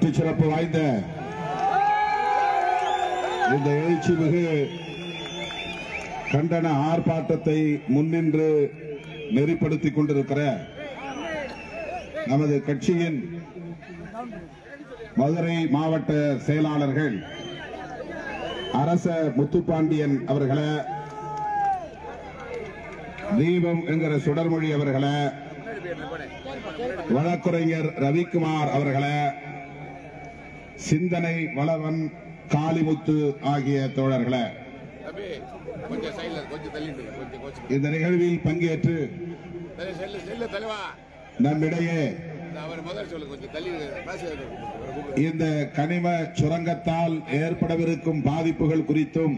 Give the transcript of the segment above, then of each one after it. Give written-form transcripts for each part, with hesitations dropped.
வரலாற்று சிறப்பு வாய்ந்த இந்த எழுச்சி மிகு கண்டன ஆர்ப்பாட்டத்தை முன்னின்று நெறிப்படுத்திக் கொண்டிருக்கிற நமது கட்சியின் மதுரை மாவட்ட செயலாளர்கள் அரச முத்துப்பாண்டியன் அவர்களை, தீபம் என்கிற சுடர்மொழி அவர்களை, வழக்குரைஞர் ரவிக்குமார் அவர்களை, சிந்தனை வளவன் காளிமுத்து ஆகிய தோழர்களை இந்த நிகழ்வில் பங்கேற்று நம்மிடையே இந்த கனிம சுரங்கத்தால் ஏற்படவிருக்கும் பாதிப்புகள் குறித்தும்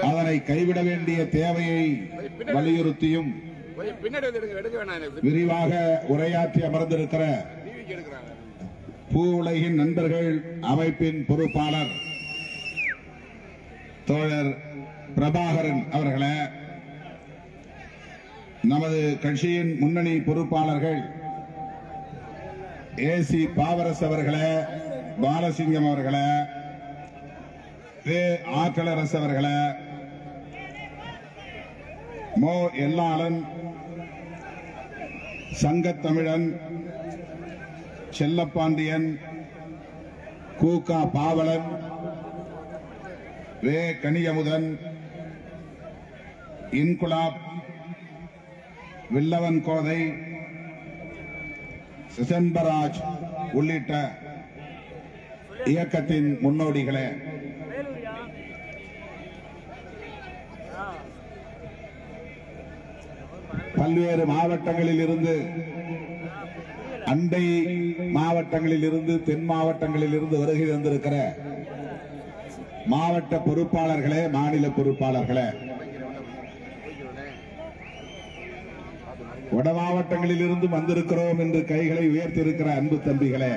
அதனை கைவிட வேண்டிய தேவையை வலியுறுத்தியும் விரிவாக உரையாற்றி அமர்ந்திருக்கிற பூ உலகின் நண்பர்கள் அமைப்பின் பொறுப்பாளர் தோழர் பிரபாகரன் அவர்களை, நமது கட்சியின் முன்னணி பொறுப்பாளர்கள் ஏசி பாவரசு அவர்களை, பாலசிங்கம் அவர்களை, ஆற்றலரசு அவர்களை, மோ எல்லாளன், சங்கத்தமிழன், செல்லப்பாண்டியன், கூகா பாவலன், வே கனியமுதன், இன்குலாப், வில்லவன் கோதை, சிசம்பராஜ் உள்ளிட்ட இயக்கத்தின் முன்னோடிகளே, பல்வேறு மாவட்டங்களில் இருந்து, அண்டை மாவட்டங்களில் இருந்து, தென் மாவட்டங்களில் இருந்து வருகை தந்திருக்கிற மாவட்ட பொறுப்பாளர்களே, மாநில பொறுப்பாளர்களே, வட மாவட்டங்களில் இருந்து வந்திருக்கிறோம் என்று கைகளை உயர்த்தியிருக்கிற அன்பு தம்பிகளே,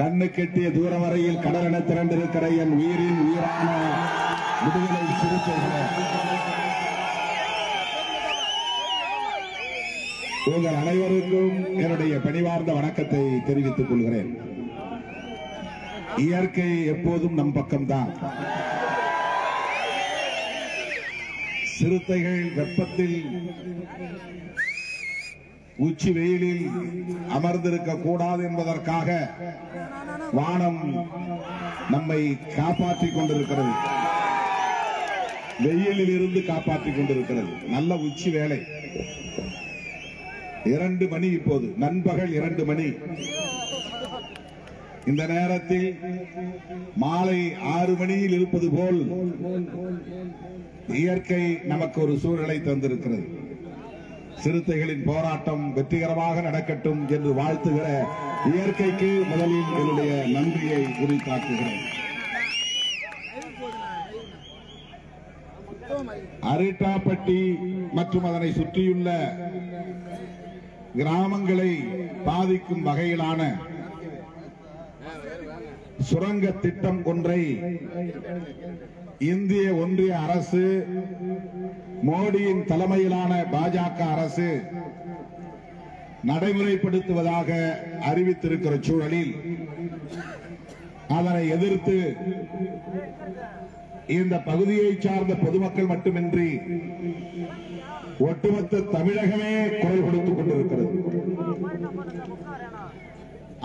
கண்ணு கெட்டிய தூரம் வரையில் கடலென திரண்டிருக்கிற என் உயிரின் உயிரான விடுதலை சிறுத்தைகளே, உங்கள் அனைவருக்கும் என்னுடைய பணிவார்ந்த வணக்கத்தை தெரிவித்துக் கொள்கிறேன். இயற்கை எப்போதும் நம் பக்கம்தான். சிறுத்தைகள் வெப்பத்தில் உச்சி வெயிலில் அமர்ந்திருக்க கூடாது என்பதற்காக வானம் நம்மை காப்பாற்றிக் கொண்டிருக்கிறது, வெயிலில் இருந்து காப்பாற்றிக் கொண்டிருக்கிறது. நல்ல உச்சி வேலை, 2 மணி, இப்போது நண்பகல் 2 மணி. இந்த நேரத்தில் மாலை 6 மணியில் இருப்பது போல் இயற்கை நமக்கு ஒரு சூழலை தந்திருக்கிறது. சிறுத்தைகளின் போராட்டம் வெற்றிகரமாக நடக்கட்டும் என்று வாழ்த்துகிற இயற்கைக்கு முதலில் என்னுடைய நன்றியை உரித்தாக்குகிறேன். அரிட்டாப்பட்டி மற்றும் அதனை சுற்றியுள்ள கிராமங்களை பாதிக்கும் வகையிலான சுரங்க திட்டம் ஒன்றை இந்திய ஒன்றிய அரசு, மோடியின் தலைமையிலான பாஜக அரசு நடைமுறைப்படுத்துவதாக அறிவித்திருக்கிற சூழலில் அதனை எதிர்த்து இந்த பகுதியை சார்ந்த பொதுமக்கள் மட்டுமின்றி ஒட்டுமொத்த தமிழகமே குரல் கொடுத்துக் கொண்டிருக்கிறது.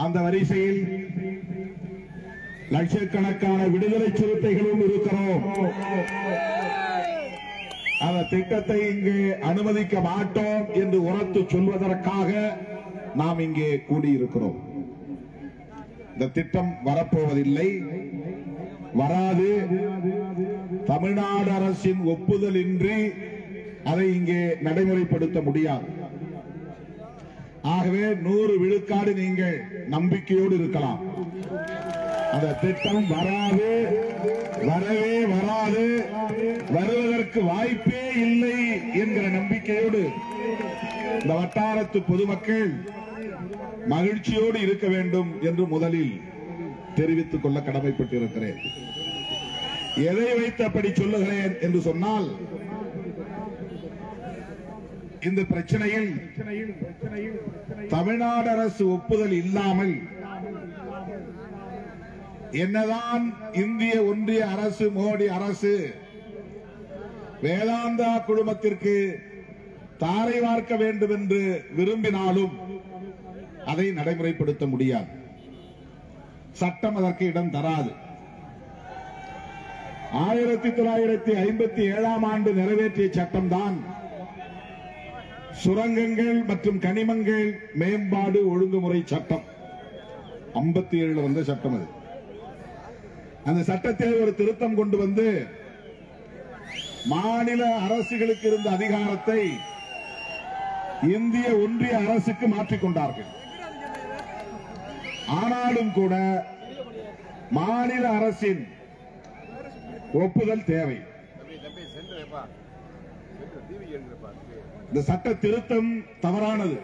அந்த வரிசையில் லட்சக்கணக்கான விடுதலை சிறுத்தைகளும் இருக்கிறோம். அந்த திட்டத்தை இங்கு அனுமதிக்க மாட்டோம் என்று உரத்து சொல்வதற்காக நாம் இங்கே கூடியிருக்கிறோம். இந்த திட்டம் வரப்போவதில்லை, வராது. தமிழ்நாடு அரசின் ஒப்புதல் இன்றி அதை இங்கே நடைமுறைப்படுத்த முடியாது. ஆகவே 100 விழுக்காடு நீங்கள் நம்பிக்கையோடு இருக்கலாம். அந்த திட்டம் வராது, வரவே வராது, வருவதற்கு வாய்ப்பே இல்லை என்கிற நம்பிக்கையோடு இந்த வட்டாரத்து பொதுமக்கள் மகிழ்ச்சியோடு இருக்க வேண்டும் என்று முதலில் தெரிவித்துக் கொள்ள கடமைப்பட்டிருக்கிறேன். எதை வைத்தபடி சொல்லுகிறேன் என்று சொன்னால், இந்த பிரச்சனையில் தமிழ்நாடு அரசு ஒப்புதல் இல்லாமல் என்னதான் இந்திய ஒன்றிய அரசு, மோடி அரசு வேதாந்தா குழுமத்திற்கு தாரை வார்க்க வேண்டும் என்று விரும்பினாலும் அதை நடைமுறைப்படுத்த முடியாது. சட்டம் அதற்கு இடம் தராது. 1957ஆம் ஆண்டு நிறைவேற்றிய சட்டம்தான் சுரங்கங்கள் மற்றும் கனிமங்கள் மேம்பாடு ஒழுங்குமுறை சட்டம். 57 வந்த சட்டம் அது. அந்த சட்டத்தில் ஒரு திருத்தம் கொண்டு வந்து மாநில அரசுகளுக்கு இருந்த அதிகாரத்தை இந்திய ஒன்றிய அரசுக்கு மாற்றிக்கொண்டார்கள். ஆனாலும் கூட மாநில அரசின் ஒப்புதல் தேவை. இந்த சட்ட திருத்தம் தவறானது.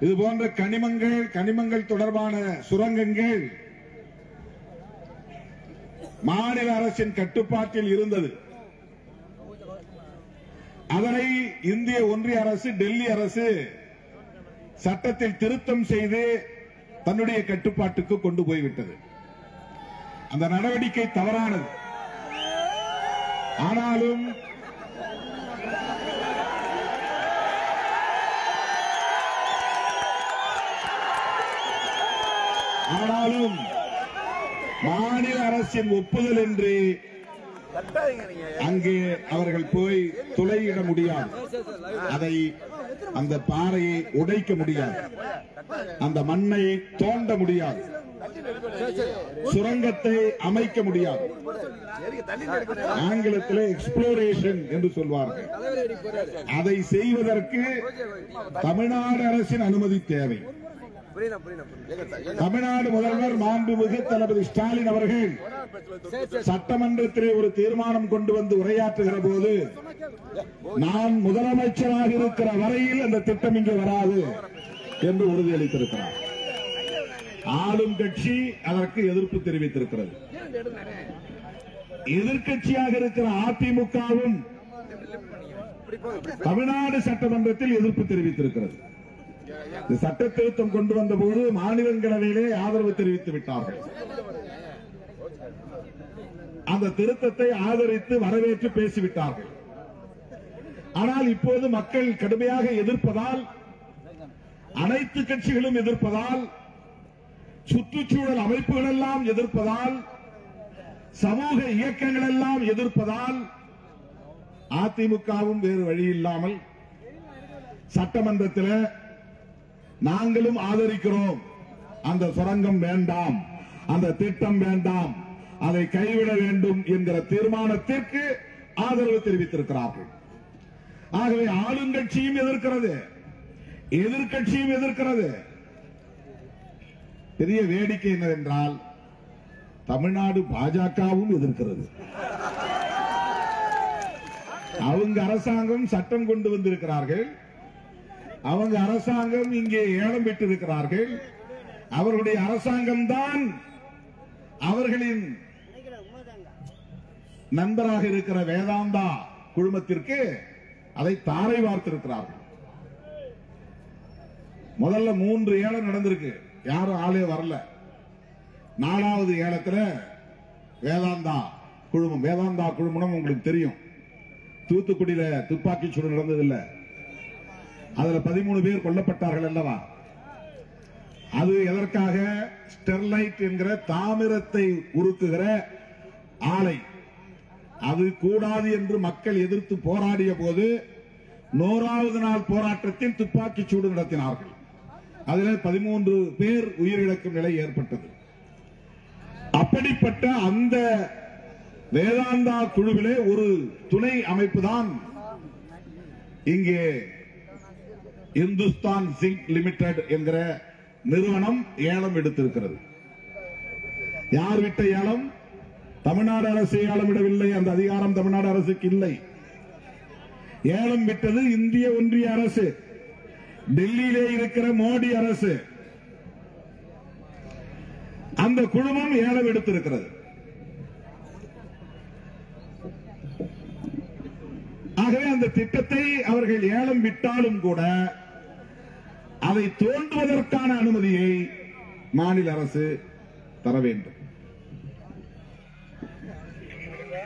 இது போன்ற கனிமங்கள் தொடர்பான சுரங்கங்கள் மாநில அரசின் கட்டுப்பாட்டில் இருந்தது. அதனை இந்திய ஒன்றிய அரசு, டெல்லி அரசு சட்டத்தில் திருத்தம் செய்து தன்னுடைய கட்டுப்பாட்டுக்கு கொண்டு போய்விட்டது. அந்த நடவடிக்கை தவறானது. ஆனாலும் மாநில அரசின் ஒப்புதல் என்று அங்கே அவர்கள் போய் துளையிட முடியாது. அதை அந்த பாறையை உடைக்க முடியாது. அந்த மண்ணை தோண்ட முடியாது. சுரங்கத்தை அமைக்க முடியாது. ஆங்கிலத்தில் எக்ஸ்ப்ளோரேஷன் என்று சொல்வார்கள். அதை செய்வதற்கு தமிழ்நாடு அரசின் அனுமதி தேவை. தமிழ்நாடு முதல்வர் மாண்புமிகு தளபதி ஸ்டாலின் அவர்கள் சட்டமன்றத்திலே ஒரு தீர்மானம் கொண்டு வந்து உரையாற்றுகிற போது, நான் முதலமைச்சராக இருக்கிற வரையில் அந்த திட்டம் இங்கே வராது என்று உறுதியளித்திருக்கிறார். ஆளும் கட்சி அதற்கு எதிர்ப்பு தெரிவித்திருக்கிறது. எதிர்கட்சியாக இருக்கிற அதிமுகவும் தமிழ்நாடு சட்டமன்றத்தில் எதிர்ப்பு தெரிவித்திருக்கிறது. சட்ட திருத்தம் கொண்டு வந்த போது மாநிலங்களவையிலே ஆதரவு தெரிவித்து விட்டார்கள். அந்த திருத்தத்தை ஆதரித்து வரவேற்று பேசிவிட்டார்கள். ஆனால் இப்போது மக்கள் கடுமையாக எதிர்ப்பதால், அனைத்து கட்சிகளும் எதிர்ப்பதால், சுற்றுச்சூழல் அமைப்புகள் எல்லாம் எதிர்ப்பதால், சமூக இயக்கங்கள் எல்லாம் எதிர்ப்பதால் அதிமுகவும் வேறு வழி இல்லாமல் சட்டமன்றத்தில் நாங்களும் ஆதரிக்கிறோம், அந்த சுரங்கம் வேண்டாம், அந்த திட்டம் வேண்டாம், அதை கைவிட வேண்டும் என்கிற தீர்மானத்திற்கு ஆதரவு தெரிவித்திருக்கிறார்கள். ஆகவே ஆளுங்கட்சியும் எதிர்க்கிறது, எதிர்கட்சியும் எதிர்க்கிறது. பெரிய வேடிக்கை என்னவென்றால் தமிழ்நாடு பாஜகவும் எதிர்க்கிறது. அவங்க அரசாங்கம் சட்டம் கொண்டு வந்திருக்கிறார்கள். அவங்க அரசாங்கம் இங்கே ஏலம் பெற்றிருக்கிறார்கள். அவர்களுடைய அரசாங்கம் தான் அவர்களின் நண்பராக இருக்கிற வேதாந்தா குழுமத்திற்கு அதை தாரை வார்த்திருக்கிறார்கள். முதல்ல 3 ஏலம் நடந்திருக்கு, யாரும் ஆளே வரல. 4வது ஏலத்தில் வேதாந்தா குழுமம் உங்களுக்கு தெரியும். தூத்துக்குடியில துப்பாக்கி சூடு நடந்ததில்லை, அதுல 13 பேர் கொல்லப்பட்டார்கள் அல்லவா? அது எதற்காக? ஸ்டெர்லைட் என்கிற தாமிரத்தை உருக்குகிற ஆலை. அது கூடாது என்று மக்கள் எதிர்த்து போராடிய போது 100வது நாள் போராட்டத்தில் துப்பாக்கி சூடு நடத்தினார்கள். அதில் 13 பேர் உயிரிழக்கும் நிலை ஏற்பட்டது. அப்படிப்பட்ட அந்த வேதாந்தா குழுவிலே ஒரு துணை அமைப்பு தான் இங்கே இந்துஸ்தான் ஜிங்க் லிமிடெட் என்கிற நிறுவனம் ஏலம் எடுத்திருக்கிறது. யார் விட்ட ஏலம்? தமிழ்நாடு அரசு ஏலம் விடவில்லை. அந்த அதிகாரம் தமிழ்நாடு அரசுக்கு இல்லை. ஏலம் விட்டது இந்திய ஒன்றிய அரசு, டெல்லியிலே இருக்கிற மோடி அரசு. அந்த குழுமம் ஏலம் எடுத்திருக்கிறது. ஆகவே அந்த திட்டத்தை அவர்கள் ஏலம் விட்டாலும் கூட அதை தோண்டுவதற்கான அனுமதியை மாநில அரசு தர வேண்டும்.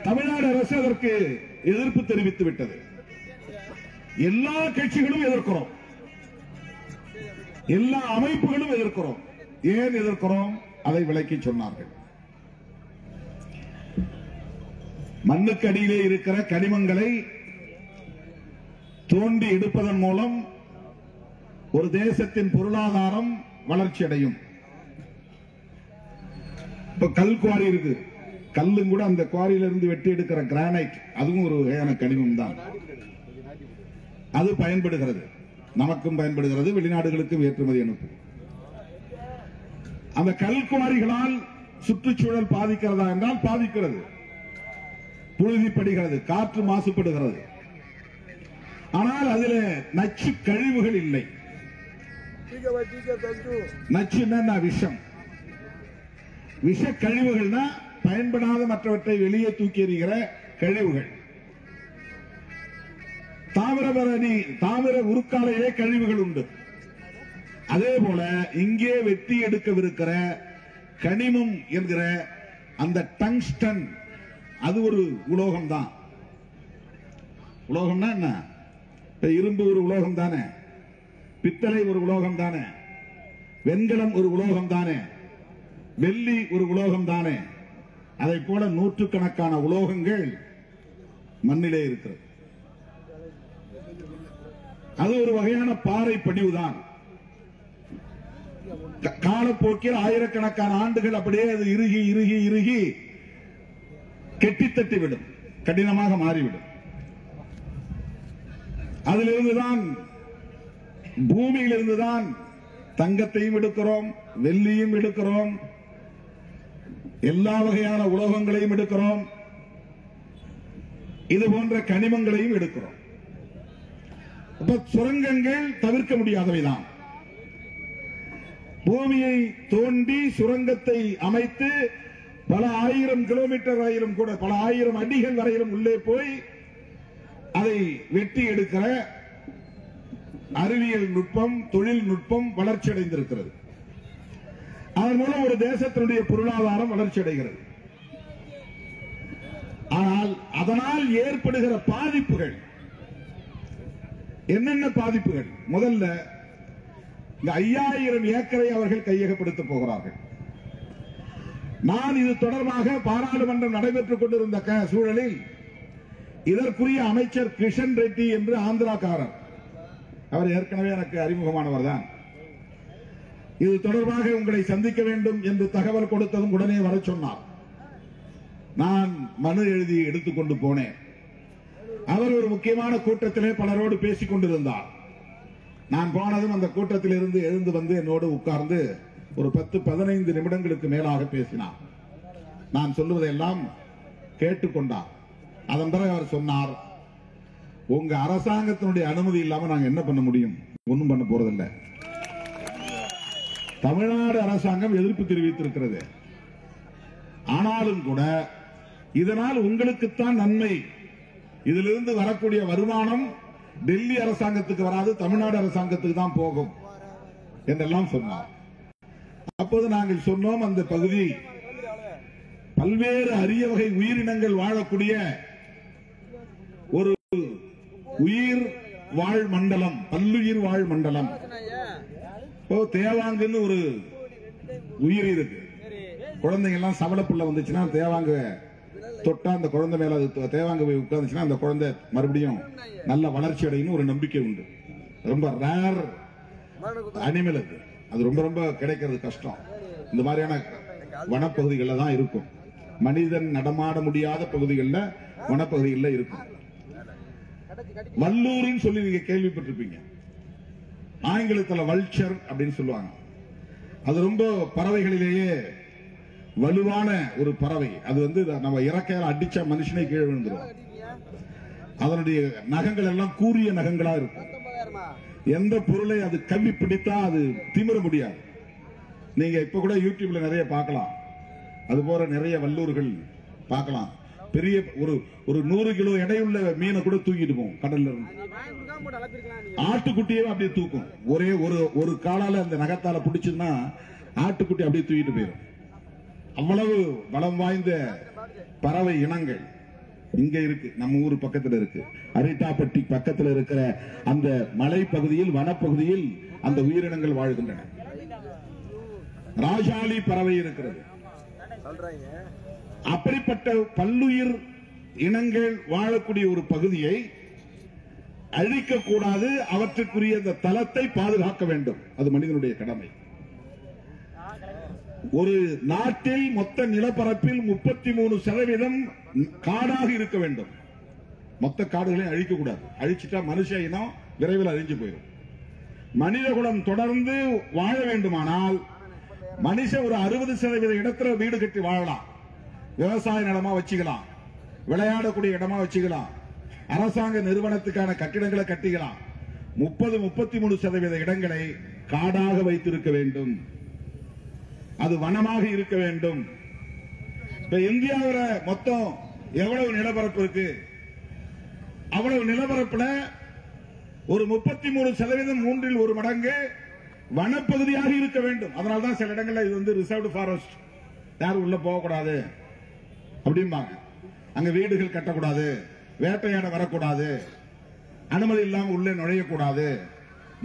தமிழ்நாடு அரசு அதற்கு எதிர்ப்பு தெரிவித்து விட்டது. எல்லா கட்சிகளும் எதிர்க்கிறோம், எல்லா அமைப்புகளும் எதிர்க்கிறோம். ஏன் எதிர்க்கிறோம்? அதை விளக்கி சொன்னார்கள். மண்ணுக்கு அடியிலே இருக்கிற கனிமங்களை தோண்டி எடுப்பதன் மூலம் ஒரு தேசத்தின் பொருளாதாரம் வளர்ச்சி அடையும். இப்ப கல் குவாரி இருக்கு, கல்லும் கூட அந்த குவாரியிலிருந்து வெட்டி எடுக்கிற கிரானைட், அதுவும் ஒரு வகையான கனிமம் தான். அது பயன்படுகிறது, நமக்கும் பயன்படுகிறது, வெளிநாடுகளுக்கும் ஏற்றுமதி அனுப்பும். அந்த கல் குவாரிகளால் சுற்றுச்சூழல் பாதிக்கிறதா என்றால் பாதிக்கிறது. புழுதிப்படுகிறது, காற்று மாசுபடுகிறது. ஆனால் அதில் நச்சு கழிவுகள் இல்லை. நச்சுன்னா விஷம். விஷ கழிவுகள்னா பயன்படாத மற்றவற்றை வெளியே தூக்கி எறிகிற கழிவுகள். தாமிர உருக்காலையிலே கழிவுகள் உண்டு. அதே போல இங்கே வெட்டி எடுக்கவிருக்கிற கனிமம் என்கிற அந்த டங்ஸ்டன், அது ஒரு உலோகம் தான். உலோகம்னா என்ன? இரும்பு ஒரு உலோகம் தானே, பித்தளை ஒரு உலோகம் தானே, வெண்கலம் ஒரு உலோகம் தானே, வெள்ளி ஒரு உலோகம் தானே. அதை போல நூற்றுக்கணக்கான உலோகங்கள் மண்ணிலே இருக்கிறது. அது ஒரு வகையான பாறை படிவுதான். காலப்போக்கில் ஆயிரக்கணக்கான ஆண்டுகள் அப்படியே அது இறுகி இறுகி இறுகி கெட்டித்தட்டிவிடும், கடினமாக மாறிவிடும். அதிலிருந்துதான், பூமியிலிருந்துதான் தங்கத்தையும் எடுக்கிறோம், வெள்ளியும் எடுக்கிறோம், எல்லா வகையான உலோகங்களையும் எடுக்கிறோம், இது போன்ற கனிமங்களையும் எடுக்கிறோம். சுரங்கங்கள் தவிர்க்க முடியாதவைதான். பூமியை தோண்டி சுரங்கத்தை அமைத்து பல ஆயிரம் கிலோமீட்டர் வரையிலும் கூட பல ஆயிரம் அடிகள் வரையிலும் உள்ளே போய் அதை வெட்டி எடுக்கிற அறிவியல் நுட்பம், தொழில்நுட்பம் வளர்ச்சி அடைந்திருக்கிறது. அதன் மூலம் ஒரு தேசத்தினுடைய பொருளாதாரம் வளர்ச்சி அடைகிறது. ஆனால் அதனால் ஏற்படுகிற பாதிப்புகள் என்னென்ன பாதிப்புகள்? முதல்ல இந்த 5000 ஏக்கரை அவர்கள் கையகப்படுத்த போகிறார்கள். நான் இது தொடர்பாக பாராளுமன்றம் நடைபெற்றுக் கொண்டிருந்த சூழலில் இதற்குரிய அமைச்சர் கிஷன் ரெட்டி என்று ஆந்திராக்காரர், அவர் ஏற்கனவே எனக்கு அறிமுகமானவர் தான், இது தொடர்பாக உங்களை சந்திக்க வேண்டும் என்று தகவல் கொடுத்ததும் உடனே வர சொன்னார். நான் மனு எழுதி எடுத்துக்கொண்டு போனேன். அவர் ஒரு முக்கியமான கூட்டத்திலே பலரோடு பேசிக் கொண்டிருந்தார். நான் போனதும் அந்த கூட்டத்தில் இருந்து எழுந்து வந்து என்னோடு உட்கார்ந்து ஒரு 10-15 நிமிடங்களுக்கு மேலாக பேசினார். நான் சொல்லுவதெல்லாம் கேட்டுக்கொண்டார். அதன் பிறகு அவர் சொன்னார், உங்க அரசாங்கத்தினுடைய அனுமதி இல்லாம நாங்க என்ன பண்ண முடியும்? ஒன்னும் பண்ண போறதில்லை. தமிழ்நாடு அரசாங்கம் எதிர்ப்பு தெரிவித்திருக்கிறது. ஆனாலும் கூட இதனால் உங்களுக்குத்தான் நன்மை, இதிலிருந்து வரக்கூடிய வருமானம் டெல்லி அரசாங்கத்துக்கு வராது, தமிழ்நாடு அரசாங்கத்துக்கு தான் போகும் என்றெல்லாம் சொன்னார். அப்போது நாங்கள் சொன்னோம், அந்த பகுதி பல்வேறு அரிய வகை உயிரினங்கள் வாழக்கூடிய ஒரு உயிர் வாழ் மண்டலம், பல்லுயிர் வாழ் மண்டலம். தேவாங்குன்னு ஒரு உயிர் இருக்கு. குழந்தைங்க எல்லாம் சவளப்புள்ள வந்துச்சுன்னா தேவாங்க தொட்டா அந்த குழந்தை மேல தேவாங்க போய் உட்கார்ந்துச்சுன்னா அந்த குழந்தை மறுபடியும் நல்ல வளர்ச்சி அடையும் ஒரு நம்பிக்கை உண்டு. ரொம்ப ரேர் அனிமல் அது. அது ரொம்ப ரொம்ப கிடைக்கிறது கஷ்டம். இந்த மாதிரியான வனப்பகுதிகளில் தான் இருக்கும். மனிதன் நடமாட முடியாத பகுதிகளில் வனப்பகுதிகளில் இருக்கும். வல்லூர்னு சொல்லி நீங்க கேள்விப்பட்டிருப்பீங்க. ஆங்கிலத்தில் வல்ச்சர் அப்படின்னு சொல்லுவாங்க. அது ரொம்ப பறவைகளிலேயே வலுவான ஒரு பறவை. அது வந்து நம்ம இறக்கையால் அடிச்சா மனுஷனே கீழே விழுந்துரும். அதனுடைய நகங்கள் எல்லாம் கூரிய நகங்களா இருக்கும். எந்த பொருளை அது கவ்வி பிடித்தா அது திமிர முடியாது. நீங்க இப்ப கூட யூடியூப்ல நிறைய பார்க்கலாம். அது போற நிறைய வல்லூர்கள் பார்க்கலாம். பெரிய ஒரு 100 கிலோ எடையுள்ள மீனை கூட தூக்கிட்டு போகும் கடல்ல இருந்து. ஆட்டுக்குட்டியே அப்படியே தூக்கும். ஒரே ஒரு காலால அந்த நகத்தால பிடிச்சுன்னா ஆட்டுக்குட்டி அப்படியே தூக்கிட்டு போயிடும். அவ்வளவு பலம் வாய்ந்த பறவை இனங்கள் இங்க இருக்கு. நம்ம ஊர் பக்கத்துல இருக்கு, அரிட்டாப்பட்டி பக்கத்துல இருக்கிற அந்த மலை பகுதியில், வனப்பகுதியில் அந்த உயிரினங்கள் வாழ்கின்றன. ராஜாளி பறவை இருக்கிறது. அப்படிப்பட்ட பல்லுயிர் இனங்கள் வாழக்கூடிய ஒரு பகுதியை அழிக்கக்கூடாது. அவற்றுக்குரிய அந்த தலத்தை பாதுகாக்க வேண்டும். அது மனிதனுடைய கடமை. ஒரு நாட்டில் மொத்த நிலப்பரப்பில் 33% காடாக இருக்க வேண்டும். மொத்த காடுகளையும் அழிக்கக்கூடாது. அழிச்சிட்டா மனுஷ இனம் விரைவில் அழிஞ்சு போயிடும். மனிதகுலம் தொடர்ந்து வாழ வேண்டுமானால் மனுஷன் ஒரு 60% இடத்துல வீடு கட்டி வாழலாம். விவசாய நிலமா வச்சுக்கலாம், விளையாடக்கூடிய இடமா வச்சுக்கலாம், அரசாங்க நிறுவனத்துக்கான கட்டிடங்களை கட்டிக்கலாம். 30-33% இடங்களை காடாக வைத்திருக்க வேண்டும். அது வனமாக இருக்க வேண்டும். இப்ப இந்தியாவில் மொத்தம் எவ்வளவு நிலப்பரப்பு இருக்கு? அவ்வளவு நிலப்பரப்புல ஒரு 33% 1/3 மடங்கு வனப்பகுதியாக இருக்க வேண்டும். அதனால்தான் சில இடங்கள்ல இது வந்து ரிசர்வ்டு ஃபாரஸ்ட், யாரும் உள்ள போகக்கூடாது அப்படிம்பாங்க. அங்க வீடுகள் கட்டக்கூடாது, வேட்டையாட வரக்கூடாது, அனுமதி இல்லாம உள்ளே நுழையக்கூடாது,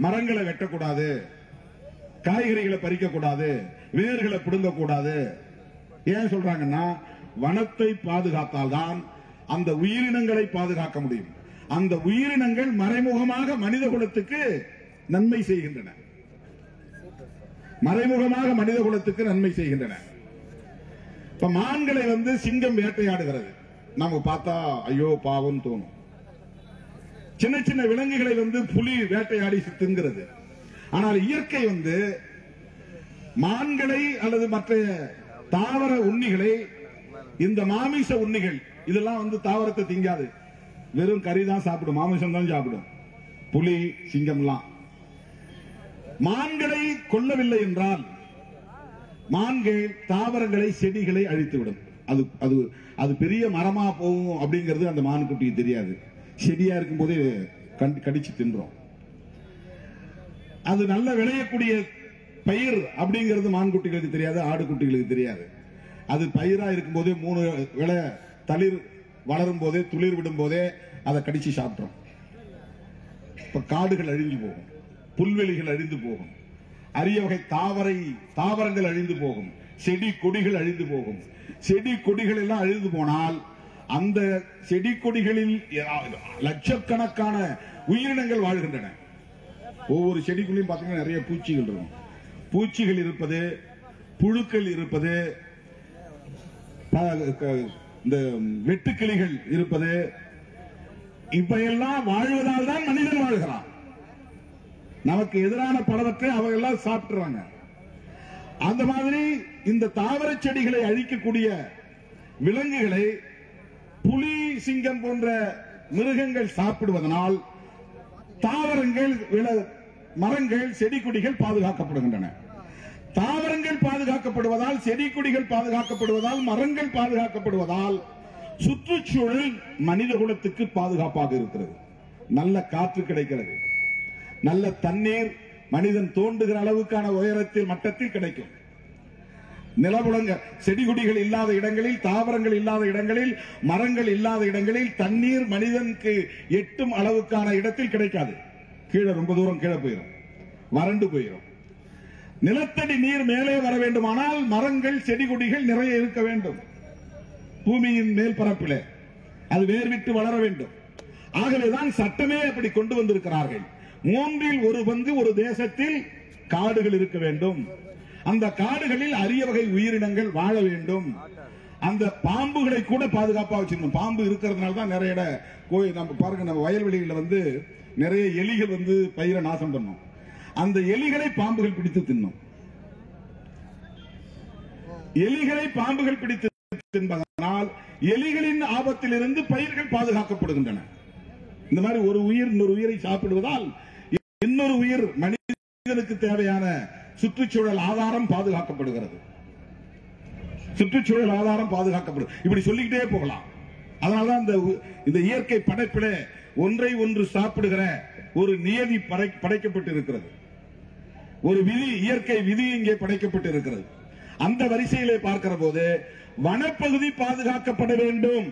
மரங்களை வெட்டக்கூடாது, காய்கறிகளை பறிக்கக்கூடாது, வேர்களை பிடுங்கக்கூடாது. ஏன் சொல்றாங்கன்னா வனத்தை பாதுகாத்தால்தான் அந்த உயிரினங்களை பாதுகாக்க முடியும். அந்த உயிரினங்கள் மறைமுகமாக மனித குலத்துக்கு நன்மை செய்கின்றன. மறைமுகமாக மனித குலத்துக்கு நன்மை செய்கின்றன. இப்ப மான்களை வந்து சிங்கம் வேட்டையாடுகிறது. நம்ம பார்த்தா ஐயோ பாவம் தோணும். சின்ன சின்ன விலங்குகளை வந்து புலி வேட்டையாடி தின்கிறது. ஆனால் இயற்கை வந்து மான்களை அல்லது மற்ற தாவர உண்ணிகளை, இந்த மாமிச உண்ணிகள் இதெல்லாம் வந்து தாவரத்தை திங்காது, வெறும் கறி தான் சாப்பிடும், மாமிசம் தான் சாப்பிடும். புலி, சிங்கம்லாம். மான்களை கொல்லவில்லை என்றால் மான்கள் தாவரங்களை, செடிகளை அழித்துவிடும். அது அது அது பெரிய மரமா போகும் அப்படிங்கிறது அந்த மான்குட்டிக்கு தெரியாது. செடியா இருக்கும் போதே கடிச்சு தின்றோம். அது நல்ல விளையக்கூடிய பயிர் அப்படிங்கிறது மான்குட்டிகளுக்கு தெரியாது, ஆடுகுட்டிகளுக்கு தெரியாது. அது பயிரா இருக்கும் போதே 3 விளை தளிர் வளரும் போதே, துளிர் விடும் போதே அதை கடிச்சு சாப்பிட்டோம். இப்ப காடுகள் அழிஞ்சு போகும், புல்வெளிகள் அழிந்து போகும், அரிய வகை தாவரங்கள் அழிந்து போகும், செடி கொடிகள் அழிந்து போகும். செடி கொடிகள் எல்லாம் அழிந்து போனால் அந்த செடி கொடிகளில் லட்சக்கணக்கான உயிரினங்கள் வாழ்கின்றன. ஒவ்வொரு செடிக்குள்ளேயும் பார்த்தீங்கன்னா நிறைய பூச்சிகள் இருக்கும். பூச்சிகள் இருப்பது, புழுக்கள் இருப்பது, இந்த வெட்டுக்கிளிகள் இருப்பது, இப்பெல்லாம் வாழ்வதால் தான் மனிதன் வாழ்கிறான். நமக்கு எதிரான பலவற்றை அவர்கள் சாப்பிட்டுறாங்க. அந்த மாதிரி இந்த தாவர செடிகளை அழிக்கக்கூடிய விலங்குகளை புலி, சிங்கம் போன்ற மிருகங்கள் சாப்பிடுவதனால் தாவரங்கள், மரங்கள், செடி கொடிகள் பாதுகாக்கப்படுகின்றன. தாவரங்கள் பாதுகாக்கப்படுவதால், செடி கொடிகள் பாதுகாக்கப்படுவதால், மரங்கள் பாதுகாக்கப்படுவதால் சுற்றுச்சூழல் மனித குலத்துக்கு பாதுகாப்பாக இருக்கிறது. நல்ல காற்று கிடைக்கிறது, நல்ல தண்ணீர் மனிதன் தோண்டுகிற அளவுக்கான உயரத்தில், மட்டத்தில் கிடைக்கும். நிலவுலங்க செடி கொடிகள் இல்லாத இடங்களில், தாவரங்கள் இல்லாத இடங்களில், மரங்கள் இல்லாத இடங்களில் தண்ணீர் மனிதனுக்கு எட்டும் அளவுக்கான இடத்தில் கிடைக்காது. கீழே ரொம்ப தூரம் கீழே போயிடும், வறண்டு போயிடும். நிலத்தடி நீர் மேலே வர வேண்டுமானால் மரங்கள், செடி கொடிகள் நிறைய இருக்க வேண்டும். பூமியின் மேல் பரப்பிலே அது வேர்விட்டு வளர வேண்டும். ஆகவேதான் சட்டமே அப்படி கொண்டு வந்திருக்கிறார்கள். 1/3 பங்கு ஒரு தேசத்தில் காடுகள் இருக்க வேண்டும். அந்த காடுகளில் அரிய வகை உயிரினங்கள் வாழ வேண்டும். அந்த பாம்புகளை கூட பாதுகாப்பாக வச்சிருக்கணும். பாம்பு இருக்கிறதுனால தான் நிறைய நம்ம பாருங்க, நம்ம வயல்வெளிகளில் வந்து நிறைய எலிகள் வந்து பயிரை நாசம் பண்ணும். அந்த எலிகளை பாம்புகள் பிடித்து தின்னும். எலிகளை பாம்புகள் பிடித்து தின்பதனால் எலிகளின் ஆபத்திலிருந்து பயிர்கள் பாதுகாக்கப்படுகின்றன. இந்த மாதிரி ஒரு உயிர் இன்னொரு உயிரை சாப்பிடுவதால் இன்னொரு உயிர், மனிதனுக்கு தேவையான சுற்றுச்சூழல் ஆதாரம் பாதுகாக்கப்படுகிறது. சுற்றுச்சூழல் ஆதாரம் பாதுகாக்கப்படும். இப்படி சொல்லிக்கிட்டே போகலாம். அதனாலதான் இந்த இயற்கை படைப்பிலே ஒன்றை ஒன்று சாப்பிடுகிற ஒரு நியதி படைக்கப்பட்டு இருக்கிறது. ஒரு விதி, இயற்கை விதி இங்கே படைக்கப்பட்டு இருக்கிறது. அந்த வரிசையிலே பார்க்கிற போது வனப்பகுதி பாதுகாக்கப்பட வேண்டும்.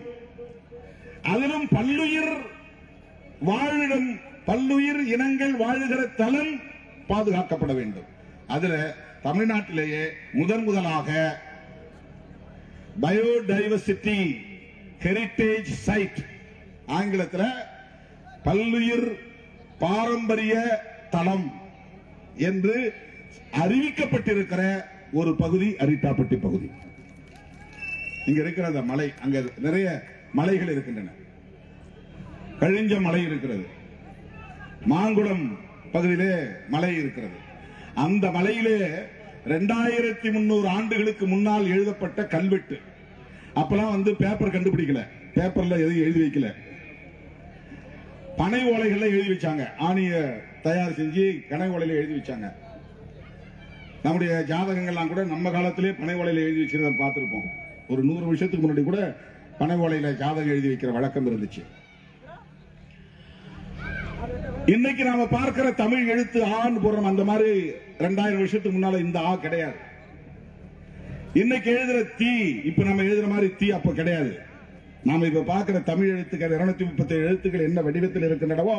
அதிலும் பல்லுயிர் வாழிடம், பல்லுயிர் இனங்கள் வாழுகிற தளம் பாதுகாக்கப்பட வேண்டும். அதுல தமிழ்நாட்டிலேயே முதலாக பயோடைவர்சிட்டி ஹெரிடேஜ் சைட், ஆங்கிலத்தில் பல்லுயிர் பாரம்பரிய தளம் என்று அறிவிக்கப்பட்டிருக்கிற ஒரு பகுதி அரிட்டாப்பட்டி பகுதி. இங்க இருக்கிற அந்த மலை, அங்க நிறைய மலைகள் இருக்கின்றன. கழிஞ்ச மலை இருக்கிறது, மாங்குளம் பகுதியிலே மலை இருக்கிறது. அந்த மலையிலே 2300 ஆண்டுகளுக்கு முன்னால் எழுதப்பட்ட கல்வெட்டு. அப்பெல்லாம் பேப்பர் கண்டுபிடிக்கல, பேப்பர்ல எதையும் எழுதி வைக்கல, பனை ஓலைகள்ல எழுதி வச்சாங்க. ஆணிய தயார் செஞ்சு கனை ஓலையில எழுதி வச்சாங்க. நம்முடைய ஜாதகங்கள்லாம் கூட நம்ம காலத்திலே பனை ஓலையில எழுதி வச்சிருந்த பார்த்திருப்போம். ஒரு 100 வருஷத்துக்கு முன்னாடி கூட பனை ஓலையில ஜாதகம் எழுதி வைக்கிற வழக்கம் இருந்துச்சு. இன்னைக்கு நாம பார்க்கிற தமிழ் எழுத்து ஆன்னு போடுறோம், அந்த மாதிரி 2000 வருஷத்துக்கு முன்னால இந்த ஆ கிடையாது. இன்னைக்கு எழுதுற தீ இப்ப நம்ம எழுதுற மாதிரி தீ அப்ப கிடையாது. நாம இப்ப பார்க்கிற தமிழ் எழுத்துக்கள் 237 எழுத்துக்கள் என்ன வடிவத்தில் இருக்கின்றனவோ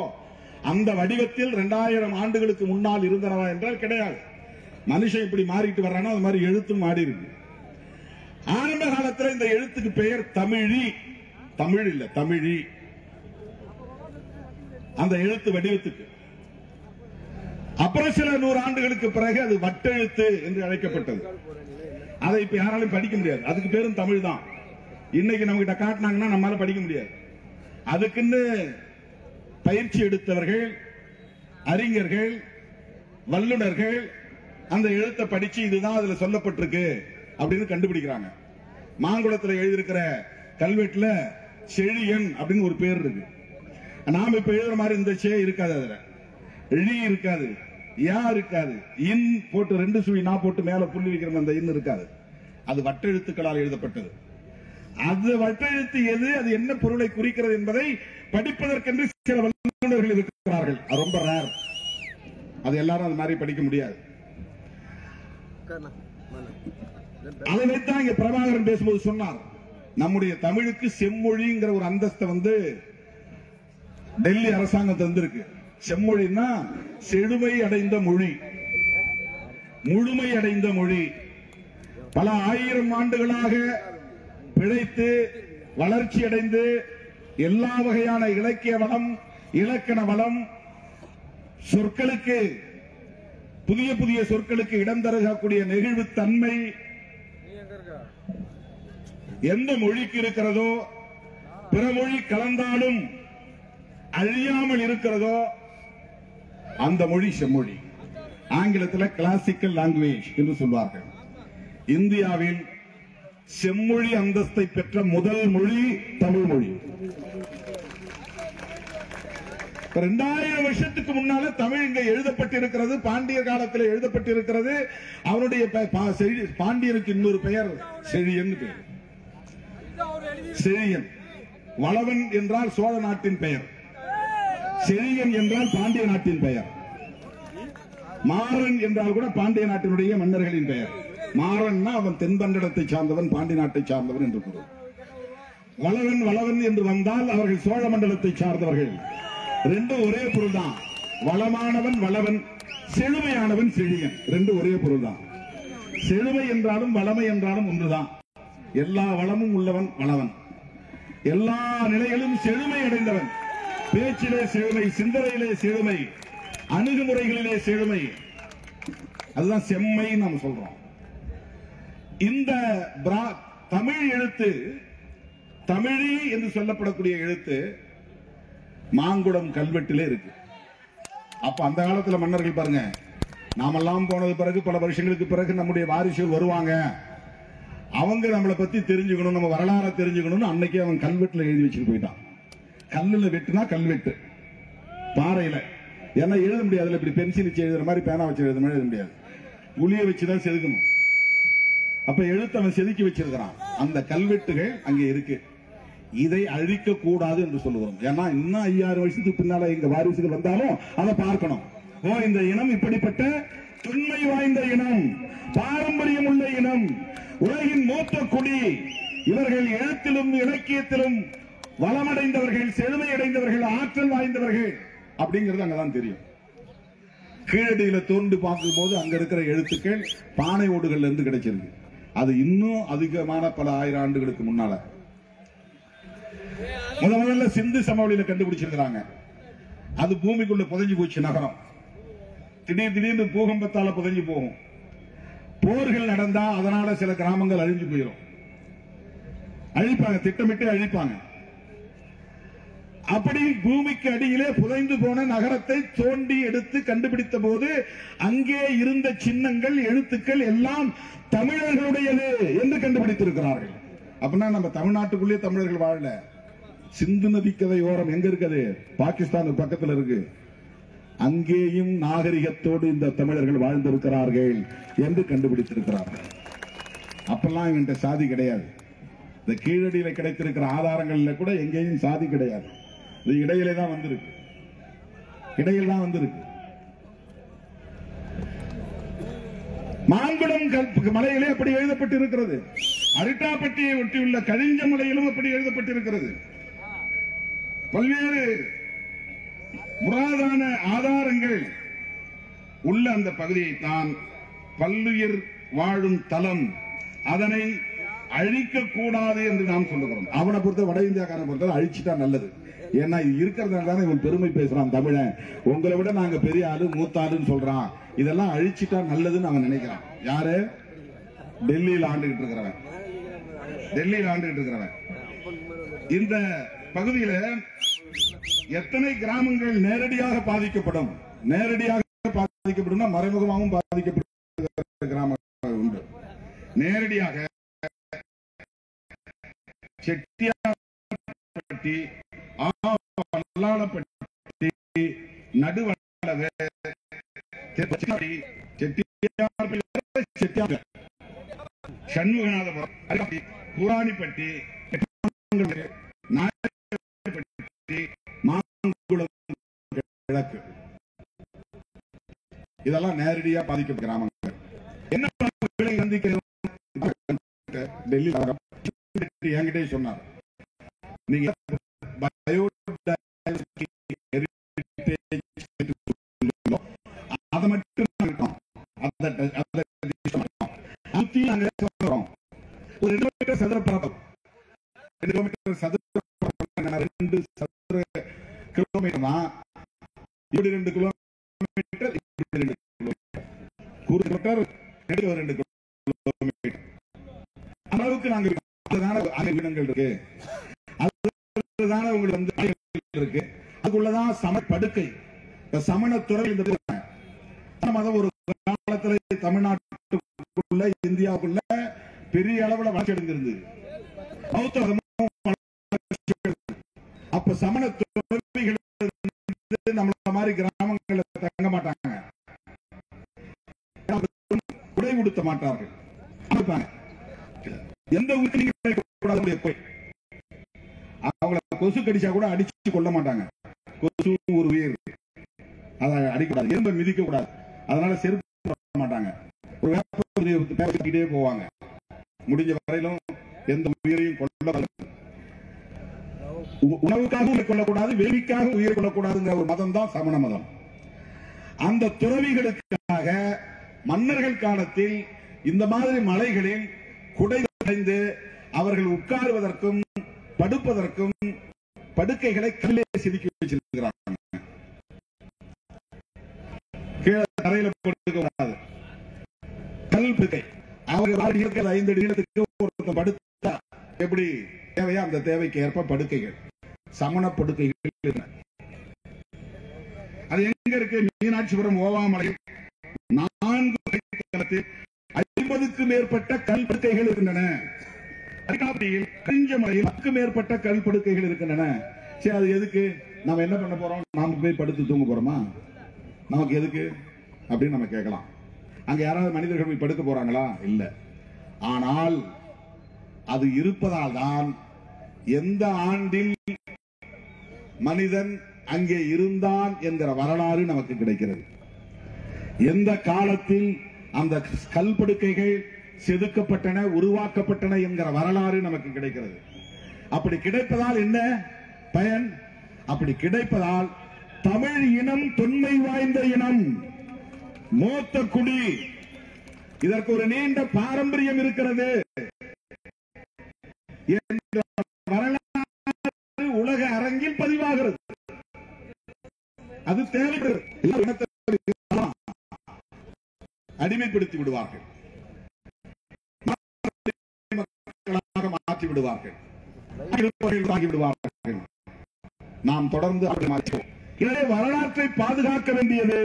அந்த வடிவத்தில் 2000 ஆண்டுகளுக்கு முன்னால் இருந்தனவா என்றால் கிடையாது. மனுஷன் இப்படி மாறிட்டு வர்றானா அது மாதிரி எழுத்தும் மாறி இருக்கு. ஆரம்ப காலத்தில் இந்த எழுத்துக்கு பெயர் தமிழி, தமிழ் இல்ல தமிழி, அந்த எழுத்து வடிவத்துக்கு. அப்புறம் சில 100 ஆண்டுகளுக்கு பிறகு அது வட்டெழுத்து என்று அழைக்கப்பட்டது. அதை இப்ப யாராலும் படிக்க முடியாது, அதுக்கு பேரும் தமிழ் தான். இன்னைக்கு நம்ம கிட்ட காட்டினாங்கன்னா நம்மளால படிக்க முடியாது. அதுக்குன்னு பயிற்சி எடுத்தவர்கள், அறிஞர்கள், வல்லுநர்கள் அந்த எழுத்தை படிச்சு இதுதான் அதுல சொல்லப்பட்டிருக்கு அப்படின்னு கண்டுபிடிக்கிறாங்க. மாங்குளத்தில் எழுதியிருக்கிற கல்வெட்டுல செழியன் அப்படின்னு ஒரு பேர் இருக்கு. நாம இப்ப எழுதுற மாதிரி இந்த சே இருக்காது, அதுல எழுதி இருக்காது, யா இருக்காது, இன் போட்டு 2 சுழி நான் போட்டு மேல புள்ளி வைக்கிற அந்த இன் இருக்காது. அது வட்டெழுத்துக்களால் எழுதப்பட்டது. அது வட்டெழுத்து எது, அது என்ன பொருளை குறிக்கிறது என்பதை படிப்பதற்கென்று சில வல்லுநர்கள் இருக்கிறார்கள். அது ரொம்ப ரேர், அது எல்லாரும் அது மாதிரி படிக்க முடியாது. அதை வைத்தான் இங்க பிரபாகரன் பேசும்போது சொன்னார், நம்முடைய தமிழுக்கு செம்மொழிங்கிற ஒரு அந்தஸ்தை டெல்லி அரசாங்கம் தந்திருக்கு. செம்மொழின்னா செழுமை அடைந்த மொழி, முழுமை அடைந்த மொழி. பல 1000 ஆண்டுகளாக பிழைத்து வளர்ச்சி அடைந்து எல்லா வகையான இலக்கிய வளம், இலக்கண வளம், சொற்களுக்கு புதிய புதிய சொற்களுக்கு இடம் தரக்கூடிய நெகிழ்வு தன்மை எந்த மொழிக்கு இருக்கிறதோ, பிற மொழி கலந்தாலும் அழியாமல் இருக்கிறதோ அந்த மொழி செம்மொழி. ஆங்கிலத்தில் கிளாசிக்கல் லாங்குவேஜ் என்று சொல்வார்கள். இந்தியாவில் செம்மொழி அந்தஸ்தை பெற்ற முதல் மொழி தமிழ் மொழி. 2000 வருஷத்துக்கு முன்னால தமிழ் இங்க எழுதப்பட்டிருக்கிறது. பாண்டிய காலத்தில் எழுதப்பட்டிருக்கிறது. அவருடைய பாண்டியனுக்கு இன்னொரு பெயர் செழியன் பெயர். செழியன், வளவன் என்றால் சோழ நாட்டின் பெயர், செழியன் என்றால் பாண்டிய நாட்டின் பெயர். மாறன் என்றால் கூட பாண்டிய நாட்டினுடைய மன்னர்களின் பெயர். மாறன்னா அவன் தென்பண்டத்தை சார்ந்தவன், பாண்டிய நாட்டை சார்ந்தவன் என்று பொருள். வளவன் வளவன் என்று வந்தால் அவர்கள் சோழ மண்டலத்தை சார்ந்தவர்கள். ரெண்டும் ஒரே பொருள் தான். வளமானவன் வளவன், செழுமையானவன் செழியன், ரெண்டும் ஒரே பொருள் தான். செழுமை என்றாலும் வளமை என்றாலும் ஒன்றுதான். எல்லா வளமும் உள்ளவன் வளவன், எல்லா நிலைகளும் செழுமை அடைந்தவன். பேச்சிலே செழுமை, சிந்தனையிலே செழுமை, அணுகுமுறைகளிலே செழுமை, அதுதான் செம்மை நாம் சொல்றோம். இந்த தமிழ் எழுத்து, தமிழி என்று சொல்லப்படக்கூடிய எழுத்து மாங்குளம் கல்வெட்டிலே இருக்கு. அப்ப அந்த காலத்துல மன்னர்கள் பாருங்க, நாமெல்லாம் போனது பிறகு பல வருஷங்களுக்கு பிறகு நம்முடைய வாரிசுகள் வருவாங்க, அவங்க நம்மளை பத்தி தெரிஞ்சுக்கணும், நம்ம வரலாறு தெரிஞ்சுக்கணும்னு அன்னைக்கே அவன் கல்வெட்டுல எழுதி வச்சுட்டு போயிட்டான். கல்லுல வெட்டுனா கல்வெட்டு, பாறையில. ஏன்னா எழுத முடியாது, இப்படி பென்சில் வச்சு எழுதுற மாதிரி, பேனா வச்சு எழுதுற மாதிரி எழுத முடியாது, புளிய வச்சுதான் செதுக்கணும். அப்ப எழுத்து அவன் செதுக்கி வச்சிருக்கிறான். அந்த கல்வெட்டுகள் அங்கே இருக்கு. இதை அழிக்க கூடாது என்று சொல்லுவோம். ஏன்னா இன்னும் 5000 வருஷத்துக்கு பின்னால எங்க வாரிசுகள் வந்தாலும் அதை பார்க்கணும். இந்த இனம் இப்படிப்பட்ட தொன்மை வாய்ந்த இனம், பாரம்பரியம் உள்ள இனம், உலகின் மூத்த குடி. இவர்கள் எழுத்திலும் இலக்கியத்திலும் வளமடைந்தவர்கள், செழுமையடைந்தவர்கள், ஆற்றல் வாய்ந்தவர்கள் அப்படிங்கிறது அங்கதான் தெரியும். கீழடியில தோண்டி பார்க்கும் போது அங்க இருக்கிற எழுத்துக்கள் பானை ஓடுகள்ல இருந்து கிடைச்சிருக்கு. அது இன்னும் அதிகமான பல ஆயிரம் ஆண்டுகளுக்கு முன்னால முதல்ல சிந்து சமவெளியில கண்டுபிடிச்சிருக்கிறாங்க. அது பூமிக்குள்ள புதைஞ்சு போச்சு நகரம். திடீர்னு பூகம்பத்தால புதைஞ்சு போகும். போர்கள் நடந்தா அதனால சில கிராமங்கள் அழிஞ்சு போயிடும். அழிப்பாங்க, திட்டமிட்டு அழிப்பாங்க. அப்படி பூமிக்கு அடியிலே புதைந்து போன நகரத்தை தோண்டி எடுத்து கண்டுபிடித்த போது அங்கே இருந்த சின்னங்கள், எழுத்துக்கள் எல்லாம் தமிழர்களுடையது என்று கண்டுபிடித்திருக்கிறார்கள். அப்படின்னா நம்ம தமிழ்நாட்டுக்குள்ளே தமிழர்கள் வாழல. சிந்து நதி கதை ஓரம் எங்க இருக்குது? பாகிஸ்தான் பக்கத்தில் இருக்கு. அங்கேயும் நாகரிகத்தோடு இந்த தமிழர்கள் வாழ்ந்திருக்கிறார்கள் என்று கண்டுபிடித்திருக்கிறார்கள். அப்பெல்லாம் இவன்ட்ட சாதி கிடையாது. இந்த கீழடியில கிடைத்திருக்கிற ஆதாரங்கள்ல கூட எங்கேயும் சாதி கிடையாது. இது இடையிலே தான் வந்திருக்கு. இடையில் தான் வந்திருக்கு. மாங்குளம் மலையிலே அப்படி எழுதப்பட்டிருக்கிறது. அரிட்டாப்பட்டியை ஒட்டியுள்ள கழிஞ்ச மலையிலும் அப்படி எழுதப்பட்டிருக்கிறது. பல்வேறு புராதன ஆதாரங்கள் உள்ள அந்த பகுதியை தான் பல்லுயிர் வாழும் தலம், அதனை அழிக்க கூடாது என்று நாம் சொல்லுகிறோம். அவனை பொறுத்த வட இந்தியாக்காரன் பொறுத்த அழிச்சுட்டா நல்லது. ஏன்னா இது இருக்கிறதுனால தானே இவன் பெருமை பேசுறான். தமிழன் உங்களை விட நாங்க பெரிய ஆளு, மூத்த ஆளுன்னு சொல்றான். இதெல்லாம் அழிச்சுட்டா நல்லதுன்னு அவன் நினைக்கிறான். யாரு? டெல்லியில் ஆண்டுகிட்டு இருக்கிறவன். டெல்லியில் ஆண்டுகிட்டு இருக்கிறவன். இந்த பகுதியில எத்தனை கிராமங்கள் நேரடியாக பாதிக்கப்படும்? நேரடியாக பாதிக்கப்படும், மறைமுகமாகவும் பாதிக்கப்படும் கிராமங்கள் உண்டு. நேரடியாக செட்டியார்பட்டி, பல்லாளப்பட்டி, நடுவளவு, சண்முகநாதபுரம், பூராணிப்பட்டி, மாங்குளம் கிழக்கு, இதெல்லாம் நேரடியாக பாதிக்கப்பட்ட கிராமங்கள். என்ன டெல்லி என்கிட்ட சொன்னார், நீங்க அதை மட்டும் ஒரு 2 மீட்டர் சதுர பரப்பு, 2 கிலோமீட்டர் சதுர 2 சதுர கிலோமீட்டர் தான். 2 கிலோமீட்டர், 2 கிலோமீட்டர், 2 கிலோமீட்டர் அளவுக்கு நாங்க வீடுகள் இருக்கு. அதுதான உங்களுக்கு இருக்கு. அதுக்குள்ளதான் சம படுக்கை, சமண துறை. மதம் ஒரு காலத்தில் தமிழ்நாட்டுக்குள்ள, இந்தியாவுக்குள்ள பெரிய அளவுல வளர்ச்சி அடைந்திருந்தது. பௌத்த அப்ப சமண துறவிகள் நம்மள மாதிரி கிராமங்கள்ல தங்க மாட்டாங்க, உடை உடுத்த மாட்டார்கள். எந்த உயிரினங்களும் அவங்கள கொசு கடிச்சா கூட அடிச்சு கொள்ள மாட்டாங்க. கொசு ஒரு உயிர், அதை அடிக்கூடாது, எறும்பை மிதிக்க கூடாது. அதனால செருப்பு மாட்டாங்க. ஒரு போவாங்க. முடிஞ்ச வரையிலும் எந்த உயிரையும் கொள்ள, உணவுக்காக உயிர் கொள்ளக்கூடாது, வேலிக்காக உயிர் கொள்ளக்கூடாதுங்கிற ஒரு மதம் தான் சமண மதம். அந்த துறவிகளுக்காக மன்னர்கள் காலத்தில் இந்த மாதிரி மலைகளில் குடை அடைந்து அவர்கள் உட்காருவதற்கும் படுப்பதற்கும் படுக்கைகளை கல்லே செதுக்கி வச்சிருக்கிறாங்க. கீழே தரையில படுக்கக்கூடாது, கல் படுக்கை. அவர்கள் இருக்கிற 5 அடி நீளத்துக்கு ஒருத்தர் படுத்தா எப்படி தேவையா அந்த தேவைக்கு ஏற்ப படுக்கைகள், சமண படுக்கைகள். அது எங்க இருக்கு? மீனாட்சிபுரம் ஓவாமலை 4 50க்கும் மேற்பட்ட கல் படுக்கைகள் இருக்கின்றன. கஞ்சமலையில் 10க்கும் மேற்பட்ட கல் படுக்கைகள் இருக்கின்றன. சரி, அது எதுக்கு? நாம என்ன பண்ண போறோம்? நாம போய் படுத்து தூங்க போறோமா? நமக்கு எதுக்கு அப்படின்னு நம்ம கேட்கலாம். அங்க யாராவது மனிதர்கள் போய் படுக்க போறாங்களா? இல்ல. ஆனால் அது இருப்பதால் தான் எந்த ஆண்டில் மனிதன் அங்கே இருந்தான் என்கிற வரலாறு நமக்கு கிடைக்கிறது. எந்த காலத்தில் அந்த கல்படுக்கைகள் செதுக்கப்பட்டன, உருவாக்கப்பட்டன என்கிற வரலாறு நமக்கு கிடைக்கிறது. அப்படி கிடைப்பதால் என்ன பயன்? அப்படி கிடைப்பதால் தமிழ் இனம் தொன்மை வாய்ந்த இனம், மூத்த குடி, இதற்கு ஒரு நீண்ட பாரம்பரியம் இருக்கிறது என்ற வரலாறு உலக அரங்கில் பதிவாகிறது. அது தேவைப்படுகிறது. அடிமைப்படுத்தி விடுவார்கள், மாற்றி விடுவார்கள், நாம் தொடர்ந்து எனவே வரலாற்றை பாதுகாக்க வேண்டியது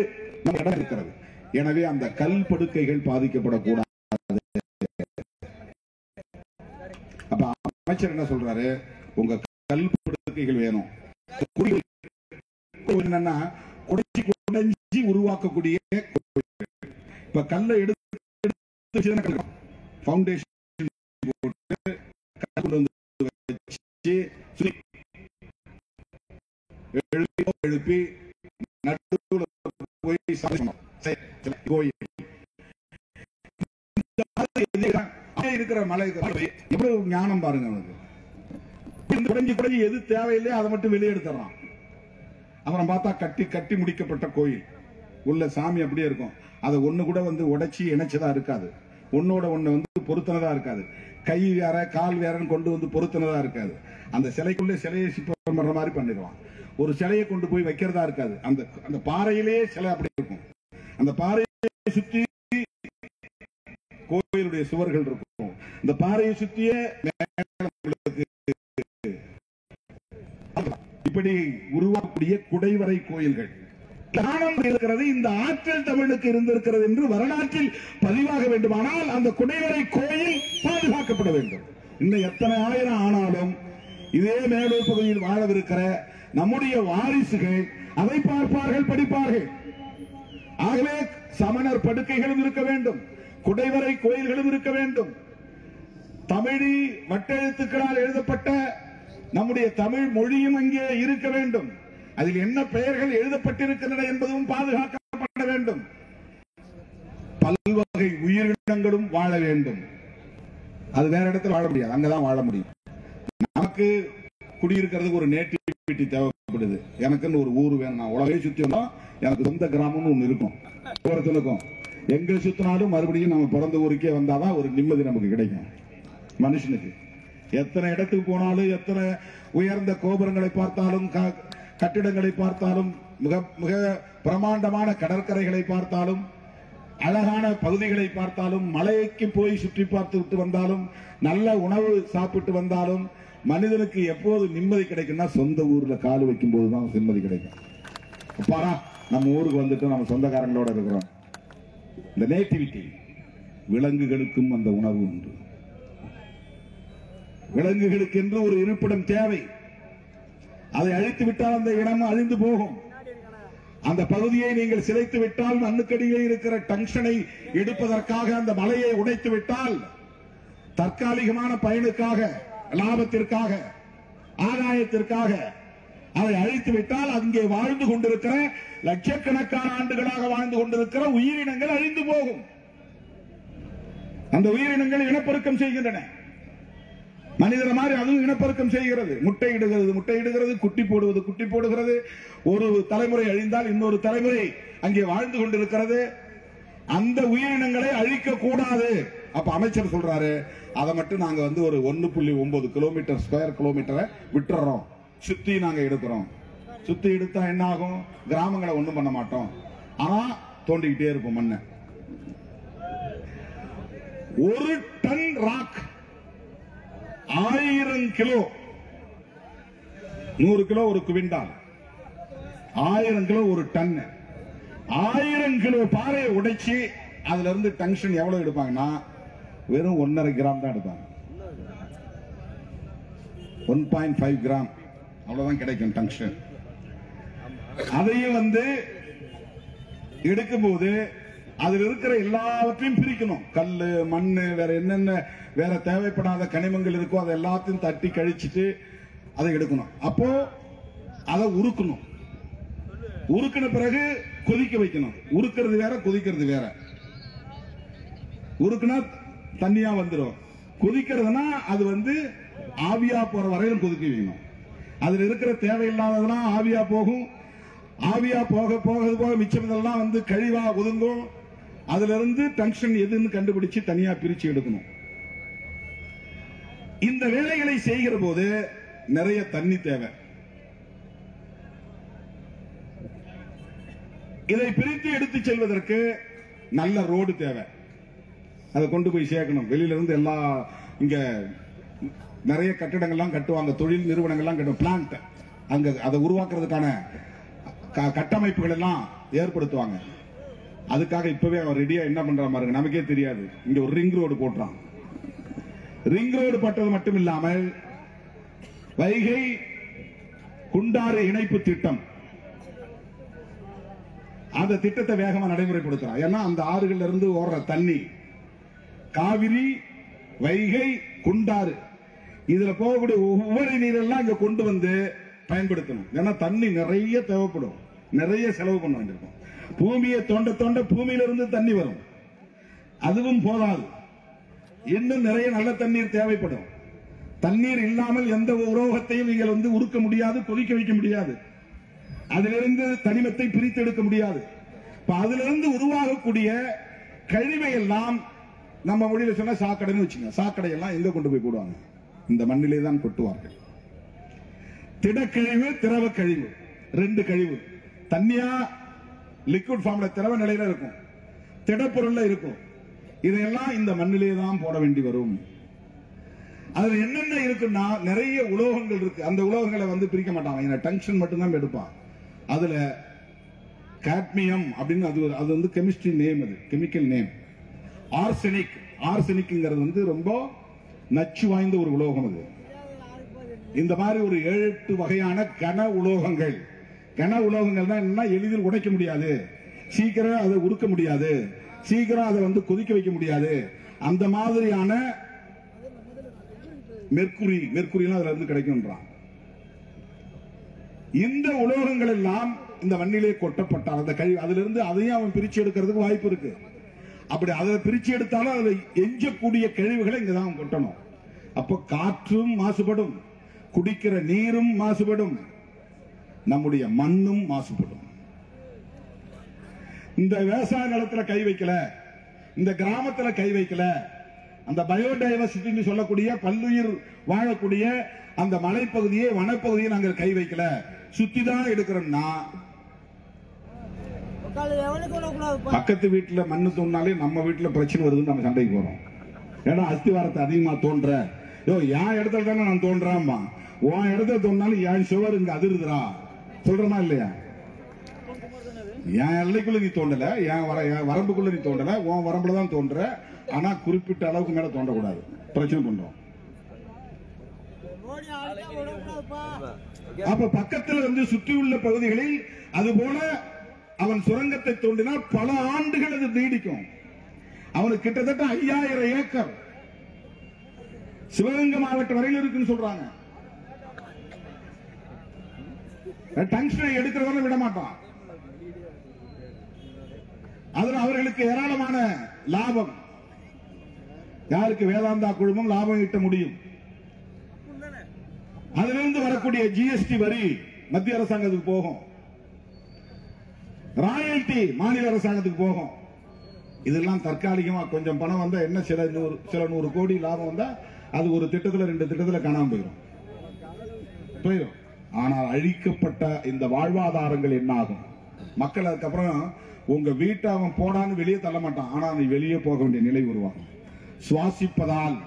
நம்ம இருக்கிறது. எனவே அந்த கல் படுக்கைகள் பாதிக்கப்படக்கூடாது. அப்ப அமைச்சர் என்ன சொல்றாரு? உங்க கல் படுக்கைகள் வேணும். என்னன்னா குடைஞ்சி உருவாக்கக்கூடிய இப்ப கல்லை எடுத்து பவுண்டேஷன் எழுப்பி நடுவில் போய் கோயில் இருக்கிற மலை எவ்வளவு ஞானம் பாருங்க. அவனுக்கு குடைஞ்சி குடைஞ்சி எது தேவையில்லையோ அதை மட்டும் வெளியே எடுத்துறான். அப்புறம் பார்த்தா கட்டி கட்டி முடிக்கப்பட்ட கோயில் உள்ள சாமி அப்படியே இருக்கும். அதை ஒண்ணு கூட உடைச்சி இணைச்சதா இருக்காது, ஒன்னோட ஒண்ணு பொருத்தனதா இருக்காது, கை வேற கால் வேறன்னு கொண்டு பொருத்தனதா இருக்காது. அந்த சிலைக்குள்ளே சிலையை சிற்பம் பண்ற மாதிரி பண்ணிடுவான். ஒரு சிலையை கொண்டு போய் வைக்கிறதா இருக்காது. அந்த பாறையிலேயே சிலை அப்படி இருக்கும். அந்த பாறையை சுத்தி கோயிலுடைய சுவர்கள் இருக்கும். இந்த பாறையை சுத்தியே இப்படி உருவாக்கக்கூடிய குடைவரை கோயில்கள் இருக்கிறது. இந்த ஆற்றல் தமிழுக்கு இருந்திருக்கிறது என்று வரலாற்றில் பதிவாக வேண்டுமானால் அந்த குடைவரை கோயில் பாதுகாக்கப்பட வேண்டும். இன்னும் எத்தனை ஆயிரம் ஆனாலும் இதே மேலூர் பகுதியில் வாழவிருக்கிற நம்முடைய வாரிசுகள் அதை பார்ப்பார்கள், படிப்பார்கள். ஆகவே சமணர் படுக்கைகளும் இருக்க வேண்டும், குடைவரை கோயில்களும் இருக்க வேண்டும். தமிழி வட்டெழுத்துக்களால் எழுதப்பட்ட நம்முடைய தமிழ் மொழியும் அங்கே இருக்க வேண்டும். அதில் என்ன பெயர்கள் எழுதப்பட்டிருக்கின்றன என்பதும் பாதுகாக்கப்பட வேண்டும். பல்வகை உயிரினங்களும் வாழ வேண்டும். அது வேற இடத்துல வாழ முடியாது, அங்கதான் வாழ முடியும். நமக்கு குடியிருக்கிறதுக்கு ஒரு நேட்டிவிட்டி தேவைப்படுது. எனக்குன்னு ஒரு ஊர் வேணும். நான் உலகை சுத்தி வந்தோம், எனக்கு சொந்த கிராமம்னு ஒண்ணு இருக்கும். ஒவ்வொருத்தருக்கும் எங்க சுத்தினாலும் மறுபடியும் நம்ம பிறந்த ஊருக்கே வந்தாதான் ஒரு நிம்மதி நமக்கு கிடைக்கும். மனுஷனுக்கு எத்தனை இடத்துக்கு போனாலும், எத்தனை உயர்ந்த கோபுரங்களை பார்த்தாலும், கட்டிடங்களை பார்த்தாலும், மிக மிக பிரமாண்டமான கடற்கரைகளை பார்த்தாலும், அழகான பகுதிகளை பார்த்தாலும், மலைக்கு போய் சுற்றி பார்த்து விட்டு வந்தாலும், நல்ல உணவு சாப்பிட்டு வந்தாலும், மனிதனுக்கு எப்போது நிம்மதி கிடைக்கும்னா சொந்த ஊர்ல கால் வைக்கும் போதுதான் நிம்மதி கிடைக்கும். பாரா, நம்ம ஊருக்கு வந்துட்டு நம்ம சொந்தக்காரங்களோட இருக்கிறோம். இந்த நேட்டிவிட்டி. விலங்குகளுக்கும் அந்த உணவு உண்டு. விலங்குகளுக்கு என்று ஒரு இருப்பிடம் தேவை. அதை அழித்து விட்டால் அந்த இடம் அழிந்து போகும். அந்த பகுதியை நீங்கள் சிதைத்து விட்டால், மண்ணுக்கடியில் இருக்கிற டங்ஷனை எடுப்பதற்காக அந்த மலையை உடைத்து விட்டால், தற்காலிகமான பயனுக்காக, லாபத்திற்காக, ஆதாயத்திற்காக அதை அழித்து விட்டால், அங்கே வாழ்ந்து கொண்டிருக்கிற லட்சக்கணக்கான ஆண்டுகளாக வாழ்ந்து கொண்டிருக்கிற உயிரினங்கள் அழிந்து போகும். அந்த உயிரினங்கள் இனப்பெருக்கம் செய்கின்றன. மனிதர் மாதிரி அதுவும் இனப்பெருக்கம் செய்கிறது. முட்டையிடுகிறது, குட்டி போடுகிறது. ஒரு தலைமுறை அழிந்தால் இன்னொரு தலைமுறை அங்கே வாழ்ந்து கொண்டிருக்கிறது. அந்த உயிரினங்களை அழிக்க கூடாது. அப்ப அமைச்சர் சொல்றாரு, அதை மட்டும் நாங்க ஒரு 1.9 கிலோமீட்டர் ஸ்கொயர் கிலோமீட்டரை விட்டுறோம், சுத்தி நாங்க எடுக்கிறோம். சுத்தி எடுத்தா என்ன ஆகும்? கிராமங்களை ஒண்ணும் பண்ண மாட்டோம், ஆனா தோண்டிக்கிட்டே இருப்போம் மண்ணை. 1 டன் ராக் 1000 கிலோ, 100 கிலோ ஒரு குவிண்டால், 1000 கிலோ ஒரு டன். 1000 கிலோ பாறையை உடைச்சி அதுல இருந்து டங்ஷன் எவ்வளவு எடுப்பாங்கன்னா வெறும் 1.5 கிராம் தான் எடுப்பாங்க. 1.5 கிராம் அவ்வளவுதான் கிடைக்கும் டங்ஷன். அதையும் எடுக்கும்போது அதில் இருக்கிற எல்லாவற்றையும் பிரிக்கணும். கல்லு, மண்ணு, வேற என்னென்ன வேற தேவைப்படாத கனிமங்கள் இருக்கோ அதை எல்லாத்தையும் தட்டி கழிச்சிட்டு அதை எடுக்கணும். அப்போ அதை உருக்கணும். உருக்கின பிறகு கொதிக்க வைக்கணும். உருக்கிறது வேற, கொதிக்கிறது வேற. உருக்குனா தண்ணியா வந்துடும். கொதிக்கிறதுனா அது ஆவியா போற வரையிலும் கொதிக்க வைக்கணும். அதுல இருக்கிற தேவையில்லாததெல்லாம் ஆவியா போகும். ஆவியா போக போக மிச்சம் இதெல்லாம் கழிவா ஒதுங்கும். அதுல இருந்து டங்ஸ்டன் எதுன்னு கண்டுபிடிச்சு தனியா பிரிச்சு எடுக்கணும். இந்த வேலைகளை செய்கிற போது நிறைய தண்ணி தேவை. இதை பிரித்து எடுத்து செல்வதற்கு நல்ல ரோடு தேவை. அதை கொண்டு போய் சேர்க்கணும். வெளியில இருந்து எல்லா இங்க நிறைய கட்டிடங்கள்லாம் கட்டுவாங்க, தொழில் நிறுவனங்கள்லாம் கட்டும், பிளான்ட் அங்க அதை உருவாக்குறதுக்கான கட்டமைப்புகள் எல்லாம் ஏற்படுத்துவாங்க. அதுக்காக இப்பவே அவர் ரெடியா என்ன பண்ற மாதிரி நமக்கே தெரியாது. இங்க ஒரு ரிங் ரோடு போட்டுறான். ரிங் ரோடு பட்டது மட்டும் இல்லாமல் வைகை குண்டாறு இணைப்பு திட்டம், அந்த திட்டத்தை வேகமா நடைமுறைப்படுத்துறான். ஏன்னா அந்த ஆறுகள்ல இருந்து ஓடுற தண்ணி காவிரி, வைகை, குண்டாறு இதுல போகக்கூடிய ஒவ்வொரு நீரெல்லாம் இங்க கொண்டு வந்து பயன்படுத்தணும். ஏன்னா தண்ணி நிறைய தேவைப்படும், நிறைய செலவு பண்ண வேண்டியிருக்கும். பூமியை தோண்ட தோண்ட பூமியிலிருந்து தண்ணி வரும், அதுவும் போதாது. இன்னும் நிறைய நல்ல தண்ணீர் தேவைப்படும். தண்ணீர் இல்லாமல் எந்த உலோகத்தையும் நீங்கள் உருக்க முடியாது, கொதிக்க வைக்க முடியாது. அதிலிருந்து தனிமத்தை பிரித்து எடுக்க முடியாது. அதிலிருந்து உருவாகக்கூடிய கழிவை எல்லாம் நம்ம மொழியில சொன்ன சாக்கடைன்னு வச்சுங்க. சாக்கடை எல்லாம் எங்க கொண்டு போய் போடுவாங்க? இந்த மண்ணிலே தான் கொட்டுவார்கள். திடக்கழிவு, திரவ கழிவு, ரெண்டு கழிவு. தண்ணியா லிக்விட் ஃபார்ம்ல திரவ நிலையில இருக்கும், திடப்பொருள்ல இருக்கும். இதையெல்லாம் இந்த மண்ணிலே தான் போட வேண்டி வரும். அதுல என்னென்ன இருக்குன்னா நிறைய உலோகங்கள் இருக்கு. அந்த உலோகங்களை பிரிக்க மாட்டாங்க, டங்ஸ்டன் மட்டும்தான் எடுப்பான். அதுல காட்மியம் அப்படின்னு அது கெமிஸ்ட்ரி நேம், அது கெமிக்கல் நேம். ஆர்சனிக், ஆர்சனிக்ங்கிறது ரொம்ப நச்சு வாய்ந்த ஒரு உலோகம். அது இந்த மாதிரி ஒரு 7-8 வகையான கன உலோகங்கள். கன உலோகங்கள் தான் என்னன்னா எளிதில் உடைக்க முடியாது, சீக்கிரம் அதை உருக்க முடியாது, சீக்கிரம் அதை கொதிக்க வைக்க முடியாது. அந்த மாதிரியான மெர்க்குரி, மெர்க்குரிலாம் அதுல இருந்து கிடைக்கும்ன்றான். இந்த உலோகங்கள் எல்லாம் இந்த மண்ணிலே கொட்டப்பட்டால் அந்த கழிவு அதுல இருந்து அதையும் அவன் பிரிச்சு எடுக்கிறதுக்கு வாய்ப்பு இருக்கு. அப்படி அதை பிரிச்சு எடுத்தாலும் அதுல எஞ்சக்கூடிய கழிவுகளை இங்கதான் கொட்டணும். அப்ப காற்றும் மாசுபடும், குடிக்கிற நீரும் மாசுபடும், நம்முடைய மண்ணும் மாசுபடும். இந்த விவசாய நிலத்துல கை வைக்கல, இந்த கிராமத்துல கை வைக்கல, அந்த பயோடைவர்சிட்டி சொல்லக்கூடிய பல்லுயிர் வாழக்கூடிய அந்த மலைப்பகுதியை, வனப்பகுதியை நாங்கள் கை வைக்கல, சுத்திதான் எடுக்கிறோம்னா பக்கத்து வீட்டுல மண்ணு தோண்டினாலே நம்ம வீட்டுல பிரச்சனை வருதுன்னு நம்ம சண்டைக்கு போறோம். ஏன்னா அஸ்திவாரத்தை அதிகமா தோன்ற, என் இடத்துல தானே நான் தோன்றாமா, உன் இடத்துல தோண்டினாலும் என் சுவர் இங்க அதிருதுரா சொல்றமா இல்லையா? என் எல்லைக்குள்ள நீ தோண்டல, என் வரம்புக்குள்ள நீ தோண்டல, உன் வரம்புலதான் தோன்ற. ஆனா குறிப்பிட்ட அளவுக்கு மேல தோண்டக்கூடாது, பிரச்சனை பண்றோம். அப்ப பக்கத்தில் சுற்றியுள்ள பகுதிகளில் அதுபோல அவன் சுரங்கத்தை தோண்டினால் பல ஆண்டுகள் அது நீடிக்கும். அவனுக்கு கிட்டத்தட்ட 5000 ஏக்கர் சிவகங்கை மாவட்டம் வரையில் இருக்குன்னு சொல்றாங்க. டங்ஸ்டனை எடுக்கிறவரை விட மாட்டான். அதுல அவர்களுக்கு ஏராளமான லாபம். யாருக்கு? வேதாந்தா குழுமம் லாபம் ஈட்ட முடியும். அதிலிருந்து வரக்கூடிய ஜிஎஸ்டி வரி மத்திய அரசாங்கத்துக்கு போகும், ராயல்டி மாநில அரசாங்கத்துக்கு போகும். இதெல்லாம் தற்காலிகமா கொஞ்சம் பணம் வந்தா என்ன, சில 100 கோடி லாபம் வந்தா அது ஒரு திட்டத்துல 2 திட்டத்துல காணாம போயிடும். ஆனால் அழிக்கப்பட்ட இந்த வாழ்வாதாரங்கள் என்ன ஆகும்? மக்கள் அதுக்கப்புறம் உங்க வீட்டை அவன் போடான்னு வெளியே தள்ள மாட்டான், ஆனா நீ வெளியே போக வேண்டிய நிலை உருவாகும். சுவாசிப்பதால்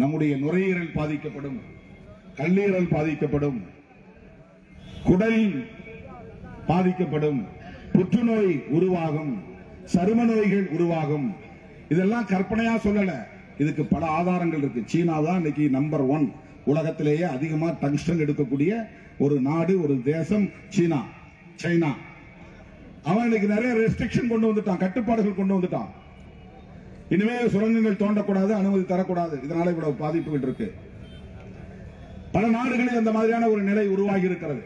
நம்முடைய நுரையீரல் பாதிக்கப்படும், கல்லீரல் பாதிக்கப்படும், குடல் பாதிக்கப்படும், புற்றுநோய் உருவாகும், சரும நோய்கள் உருவாகும். இதெல்லாம் கற்பனையா சொல்லல, இதுக்கு பல ஆதாரங்கள் இருக்கு. சீனா தான் இன்னைக்கு நம்பர் 1 உலகத்திலேயே அதிகமா டங்ஸ்டன் எடுக்கக்கூடிய ஒரு நாடு, ஒரு தேசம் சைனா. அவன் இன்னைக்கு நிறைய ரெஸ்ட்ரிக்ஷன் கொண்டு வந்துட்டான், கட்டுப்பாடுகள் கொண்டு வந்துட்டான். இனிமே சுரங்கங்கள் தோண்டக்கூடாது, அனுமதி தரக்கூடாது. இதனால இவ்வளவு பாதிப்புகள் இருக்கு. பல நாடுகளில் அந்த மாதிரியான ஒரு நிலை உருவாகி இருக்கிறது.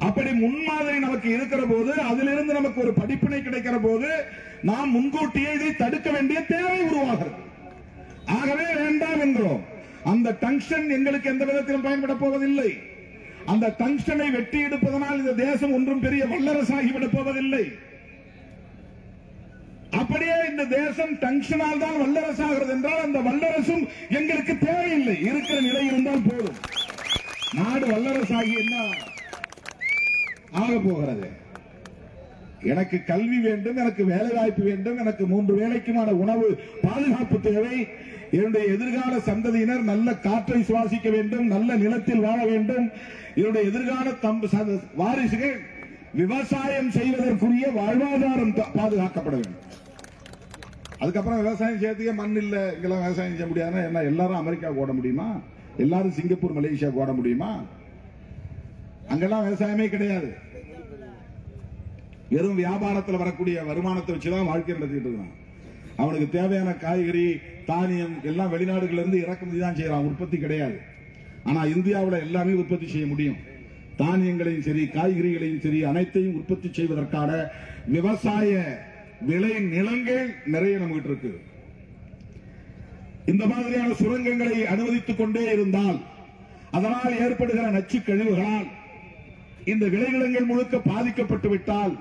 அப்படி முன்மாதிரி நமக்கு இருக்கிற போது, அதிலிருந்து நமக்கு ஒரு படிப்பினை கிடைக்கிற போது, நாம் முன்கூட்டியே இதை தடுக்க வேண்டிய தேவை உருவாகிறது. ஆகவே வேண்டாம் என்கிறோம். அந்த டங்ஸ்டன் எங்களுக்கு எந்த விதத்திலும் பயன்பட போவதில்லை. அந்த டங்ஸ்டனை வெட்டி எடுப்பதனால் இந்த தேசம் ஒன்றும் பெரிய வல்லரசாகிவிடப் போவதில்லை. அப்படியே இந்த தேசம் டங்ஸ்டனால் தான் வல்லரசாகிறது என்றால் அந்த வல்லரசும் எங்களுக்கு தேவையில்லை. இருக்கிற நிலை இருந்தால் போதும். நாடு வல்லரசாகி என்ன ஆக போகிறது? எனக்கு கல்வி வேண்டும், எனக்கு வேலை வாய்ப்பு வேண்டும், எனக்கு 3 வேளைக்குமான உணவு பாதுகாப்பு தேவை, என்னுடைய எதிர்கால சந்ததியினர் நல்ல காற்றை சுவாசிக்க வேண்டும், நல்ல நிலத்தில் வாழ வேண்டும், என்னுடைய எதிர்கால வாரிசுகள் விவசாயம் செய்வதற்குரிய வாழ்வாதாரம் பாதுகாக்கப்பட வேண்டும். அதுக்கப்புறம் விவசாயம் செய்யறதுக்கே மண் இல்ல, இங்கெல்லாம் விவசாயம் செய்ய முடியாதுன்னா என்ன எல்லாரும் அமெரிக்கா ஓட முடியுமா? எல்லாரும் சிங்கப்பூர் மலேசியா ஓட முடியுமா? அங்கெல்லாம் விவசாயமே கிடையாது. வெறும் வியாபாரத்தில் வரக்கூடிய வருமானத்தை வச்சுதான் வாழ்க்கை நடத்திட்டு இருக்கான். அவனுக்கு தேவையான காய்கறி தானியம் எல்லாம் வெளிநாடுகள் இருந்து இறக்குமதி தான் செய்யறான், உற்பத்தி கிடையாது. ஆனா இந்தியாவில் எல்லாமே உற்பத்தி செய்ய முடியும். தானியங்களையும் சரி காய்கறிகளையும் சரி அனைத்தையும் உற்பத்தி செய்வதற்கான விவசாய விளை நிலங்கள் நிறைய நம்மகிட்ட இருக்கு. இந்த மாதிரியான சுரங்கங்களை அனுமதித்துக் கொண்டே இருந்தால் அதனால் ஏற்படுகிற நச்சு கழிவுகளால் இந்த விளைநிலங்கள் முழுக்க பாதிக்கப்பட்டு விட்டால்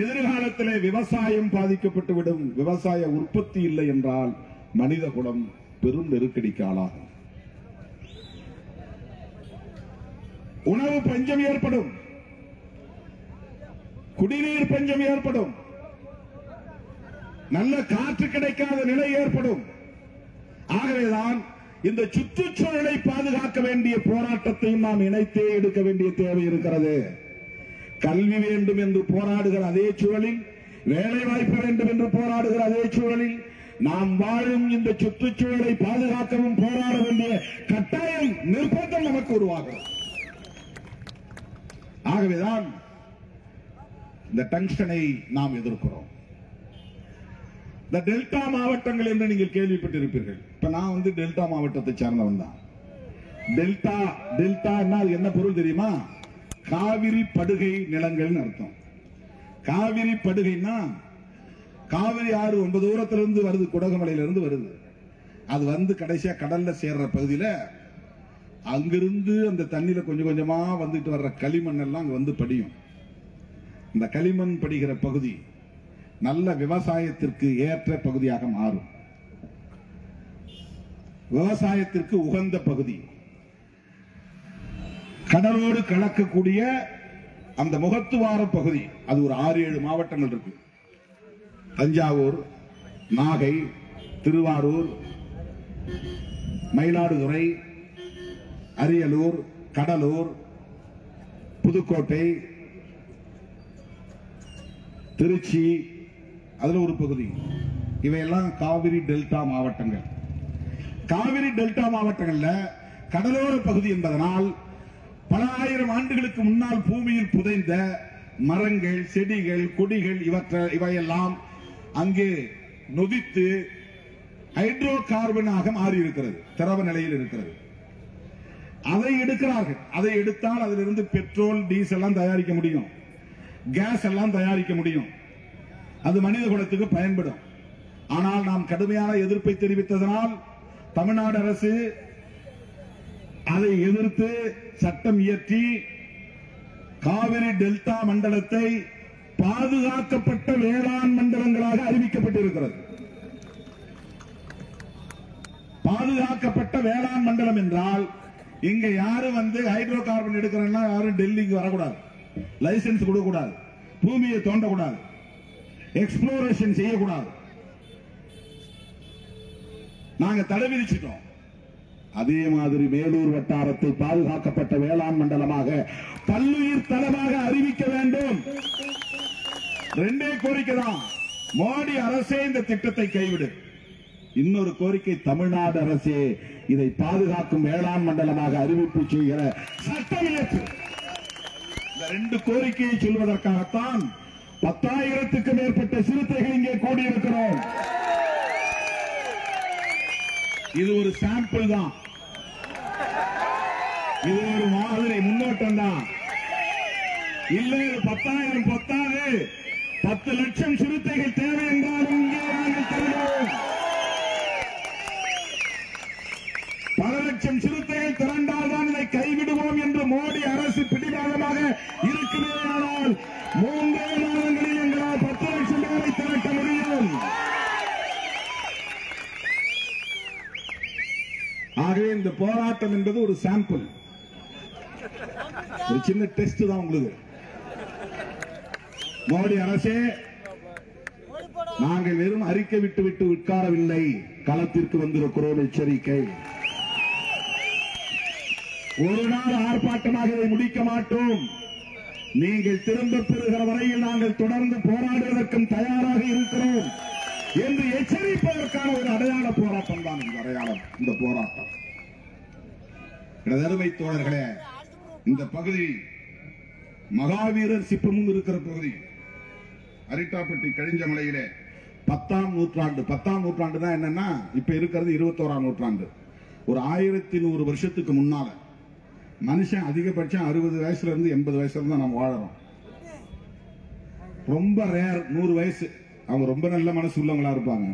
எதிர்காலத்திலே விவசாயம் பாதிக்கப்பட்டுவிடும். விவசாய உற்பத்தி இல்லை என்றால் மனித குலம் பெரும் நெருக்கடிக்கு ஆளாகும். உணவு பஞ்சம் ஏற்படும், குடிநீர் பஞ்சம் ஏற்படும், நல்ல காற்று கிடைக்காத நிலை ஏற்படும். ஆகவேதான் இந்த சுற்றுச்சூழலை பாதுகாக்க வேண்டிய போராட்டத்தையும் நாம் இணைத்தே எடுக்க வேண்டிய தேவை இருக்கிறது. கல்வி வேண்டும் என்று போராடுகிற அதே சூழலில், வேலை வாய்ப்பு வேண்டும் என்று போராடுகிற அதே சூழலில், நாம் வாழும் இந்த சுற்றுச்சூழலை பாதுகாக்கவும் போராட வேண்டிய கட்டாயம் நிர்பந்தம் நமக்கு உருவாகும். ஆகவேதான் இந்த டங்ஸ்டனை நாம் எதிர்க்கிறோம். இந்த டெல்டா மாவட்டங்கள் என்று நீங்கள் கேள்விப்பட்டிருப்பீர்கள். இப்ப நான் டெல்டா மாவட்டத்தை சார்ந்தவன் தான். டெல்டா டெல்டா என்ன பொருள் தெரியுமா? காவிரி படுகை நிலங்கள் அர்த்தம். காவிரி படுகைன்னா காவிரி ஆறு ரொம்ப தூரத்திலிருந்து வருது, குடகுமலையிலிருந்து வருது. அது கடைசியா கடல்ல சேர்ற பகுதியில அங்கிருந்து அந்த தண்ணியில கொஞ்சம் கொஞ்சமா வந்துட்டு வர்ற களிமண் எல்லாம் அங்க படியும். இந்த களிமண் படிகிற பகுதி நல்ல விவசாயத்திற்கு ஏற்ற பகுதியாக மாறும். விவசாயத்திற்கு உகந்த பகுதி. கடலோடு கலக்கக்கூடிய அந்த முகத்துவார பகுதி, அது ஒரு 6-7 மாவட்டங்கள் இருக்கு. தஞ்சாவூர், நாகை, திருவாரூர், மயிலாடுதுறை, அரியலூர், கடலூர், புதுக்கோட்டை, திருச்சி, அதுல ஒரு பகுதி. இவையெல்லாம் காவிரி டெல்டா மாவட்டங்கள். காவிரி டெல்டா மாவட்டங்கள்ல கடலோர பகுதி என்பதனால் பல ஆயிரம் ஆண்டுகளுக்கு முன்னால் பூமியில் புதைந்த மரங்கள், செடிகள், கொடிகள் இவையெல்லாம் அங்கே நொதித்து ஹைட்ரோ கார்பனாக மாறி இருக்கிறது, திரவ நிலையில் இருக்கிறது. அதை எடுக்கிறார்கள். அதை எடுத்தால் அதிலிருந்து பெட்ரோல், டீசல் எல்லாம் தயாரிக்க முடியும், கேஸ் எல்லாம் தயாரிக்க முடியும். அது மனித குலத்துக்கு பயன்படும். ஆனால் நாம் கடுமையான எதிர்ப்பை தெரிவித்ததனால் தமிழ்நாடு அரசு அதை எதிர்த்து சட்டம் இயற்றி காவிரி டெல்டா மண்டலத்தை பாதுகாக்கப்பட்ட வேளாண் மண்டலங்களாக அறிவிக்கப்பட்டிருக்கிறது. பாதுகாக்கப்பட்ட வேளாண் மண்டலம் என்றால் இங்க யாரும் ஹைட்ரோ கார்பன் எடுக்கிறன்னா யாரும் டெல்லிக்கு வரக்கூடாது, லைசன்ஸ் கொடுக்கக்கூடாது, பூமியை தோண்டக்கூடாது, எக்ஸ்ப்ளோரேஷன் செய்யக்கூடாது. நாங்க தடை விதிச்சிட்டோம். அதே மாதிரி மேலூர் வட்டாரத்தை பாதுகாக்கப்பட்ட வேளாண் மண்டலமாக, பல்லுயிர் தலமாக அறிவிக்க வேண்டும். 2 கோரிக்கை தான். மோடி அரசே இந்த திட்டத்தை கைவிடு. இன்னொரு கோரிக்கை, தமிழ்நாடு அரசே இதை பாதுகாக்கும் வேளாண் மண்டலமாக அறிவிப்பு செய்கிற சட்டம் இயற்று. இந்த 2 கோரிக்கையை சொல்வதற்காகத்தான் 10,000க்கும் மேற்பட்ட சிறுத்தைகள் இங்கே கூடியிருக்கிறோம். இது ஒரு சாம்பிள் தான். இது ஒரு மாதிரி முன்னோட்டம் தான். இல்ல 10,000 பத்தாது, 10 லட்சம் சிறுத்தைகள் தேவை என்றாலும் இங்கே நாங்கள் தருகிறோம். 10 லட்சம் சிறுத்தைகள் திரண்டால்தான் இதை கைவிடுவோம் என்று மோடி அரசு பிடிவாதமாக இருக்குமே. ஆனால் 3 மாதங்களில் எங்களால் 10 லட்சம் பேரை திரட்ட முடியும். ஆகவே இந்த போராட்டம் என்பது ஒரு சாம்பிள், ஒரு சின்ன டெஸ்ட் தான் உங்களுக்கு. மோடி அரசே, நாங்கள் வெறும் அறிக்கை விட்டு உட்காரவில்லை, களத்திற்கு வந்திருக்கிறோம். எச்சரிக்கை, ஒரு நாள் ஆர்ப்பாட்டமாக இதை முடிக்க மாட்டோம். நீங்கள் திரும்ப பெறுகிற வரையில் நாங்கள் தொடர்ந்து போராடுவதற்கும் தயாராக இருக்கிறோம் என்று எச்சரிப்பதற்கான ஒரு அடையாள போராட்டம் தான் இந்த அடையாளம், இந்த போராட்டம். அருமை தோழர்களே, இந்த பகுதி மகாவீரர் சிற்பமும் இருக்கிற பகுதி. அரிட்டாப்பட்டி கழிஞ்சமலையிலே 10ஆம் நூற்றாண்டு. 10ஆம் நூற்றாண்டுனா என்னன்னா, இப்ப இருக்கிறது 21ஆம் நூற்றாண்டு. ஒரு 1100 வருஷத்துக்கு முன்னால மனுஷன் அதிகபட்சம் 60 வயசுல இருந்து 80 வயசுல இருந்து நம்ம வாழறோம். ரொம்ப ரேர் 100 வயசு. அவங்க ரொம்ப நல்ல மனசு உள்ளவங்களா இருப்பாங்க.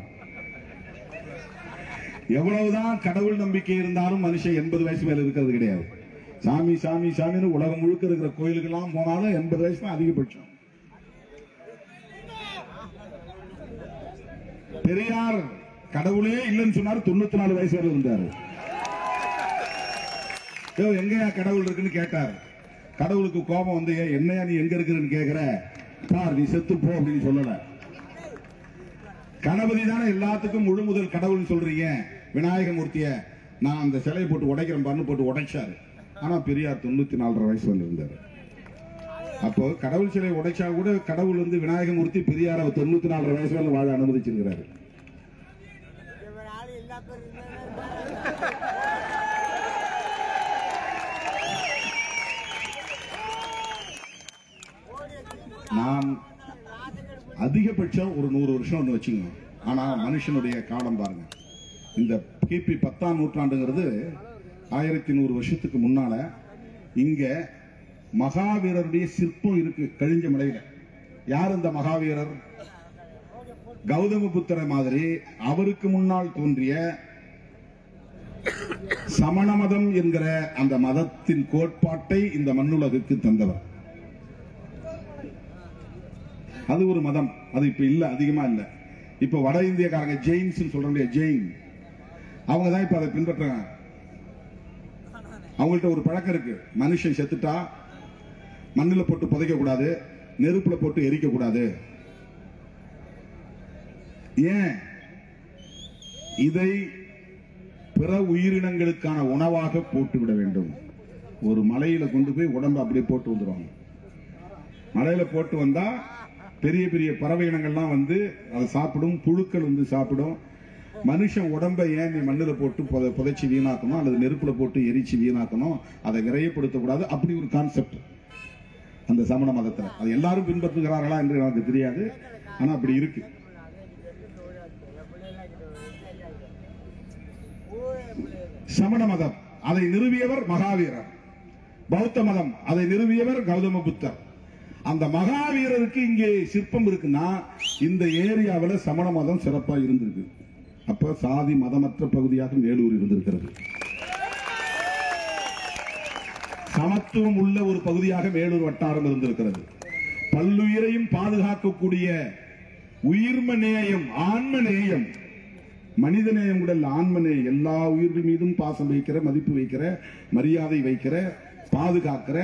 எவ்வளவுதான் கடவுள் நம்பிக்கை இருந்தாலும் மனுஷன் 80 வயசு மேல இருக்கிறது கிடையாது. சாமி சாமி சாமின்னு உலகம் முழுக்க இருக்கிற கோயிலுக்கெல்லாம் போனாலும் 80 வயசு தான் அதிகபட்சம். பெரியார் கடவுளே இல்லைன்னு சொன்னாரு, 94 வயசு வரை இருந்தாரு. எங்கயா கடவுள் இருக்குன்னு கேட்டார். கடவுளுக்கு கோபம் வந்து, என்னையா நீ எங்க இருக்கிறன்னு கேக்குற, பார் நீ செத்து போ அப்படின்னு சொல்லல. கணபதி தானே எல்லாத்துக்கும் முழு முதல் கடவுள்னு சொல்றீங்க. விநாயகமூர்த்திய நான் அந்த சிலையை போட்டு உடைக்கிறேன் பண்ணு போட்டு உடைச்சாரு. ஆனா பெரியார் 94 வயசு வந்து இருந்தாரு. அப்போ கடவுள் சிலை உடைச்சா கூட கடவுள் வந்து விநாயகமூர்த்தி பெரியார் 94 வயசு வரை வாழ அனுமதிச்சிருக்கிறாரு. நாம் அதிகபட்சம் ஒரு 100 வருஷம் ஒன்று வச்சுக்கணும். ஆனா மனுஷனுடைய காலம் பாருங்க. இந்த கிபி 10ஆம் நூற்றாண்டுங்கிறது 1100 வருஷத்துக்கு முன்னால இங்க மகாவீரருடைய சிற்பம் இருக்கு கழிஞ்ச மலையில. யார் இந்த மகாவீரர்? கௌதம புத்தர மாதிரி அவருக்கு முன்னால் தோன்றிய சமண மதம் என்கிற அந்த மதத்தின் கோட்பாட்டை இந்த மண்ணுலகுக்கு தந்தவர். அது ஒரு மதம். அது இப்ப இல்ல, அதிகமா இல்ல. இப்ப வட இந்தியக்காரங்க ஜெயின்ஸ் சொல்றாங்க, ஜெயின், அவங்க தான் இப்ப அதை பின்பற்றுறாங்க. அவங்கள்ட்ட ஒரு பழக்கம் இருக்கு. மனுஷன் செத்துட்டா மண்ணில போட்டு புதைக்க கூடாது, நெருப்புல போட்டு எரிக்க கூடாது. ஏன்? இதை பிற உயிரினங்களுக்கான உணவாக போட்டுவிட வேண்டும். ஒரு மலையில கொண்டு போய் உடம்பு அப்படியே போட்டு வந்துருவாங்க. மலையில போட்டு வந்தா பெரிய பெரிய பறவை இனங்கள்லாம் வந்து அதை சாப்பிடும், புழுக்கள் வந்து சாப்பிடும். மனுஷன் உடம்பை ஏன் நீ மண்ணில போட்டு புதைச்சி வீணாக்கணும் அல்லது நெருப்புல போட்டு எரிச்சு வீணாக்கணும், அதை விரையப்படுத்தக்கூடாது. அப்படி ஒரு கான்செப்ட் அந்த சமண மதத்துல. அது எல்லாரும் பின்பற்றுகிறார்களா என்று எனக்கு தெரியாது, ஆனா அப்படி இருக்கு. சமண மதம் அதை நிறுவியவர் மகாவீரர். பௌத்த மதம் அதை நிறுவியவர் கௌதம புத்தர். அந்த மகாவீரருக்கு இங்கே சிற்பம் இருக்குன்னா இந்த ஏரியாவில் சமண மதம் சிறப்பா இருந்திருக்கு. அப்ப சாதி மதமற்ற பகுதியாக மேலூர் இருந்திருக்கிறது. சமத்துவம் உள்ள ஒரு பகுதியாக மேலூர் வட்டாரம் இருந்திருக்கிறது. பல்லுயிரையும் பாதுகாக்கக்கூடிய உயிர்ம நேயம், ஆன்ம நேயம், மனித நேயம் கூட ஆன்ம நேயம், எல்லா உயிர்கள் மீதும் பாசம் வைக்கிற, மதிப்பு வைக்கிற, மரியாதை வைக்கிற, பாதுகாக்கிற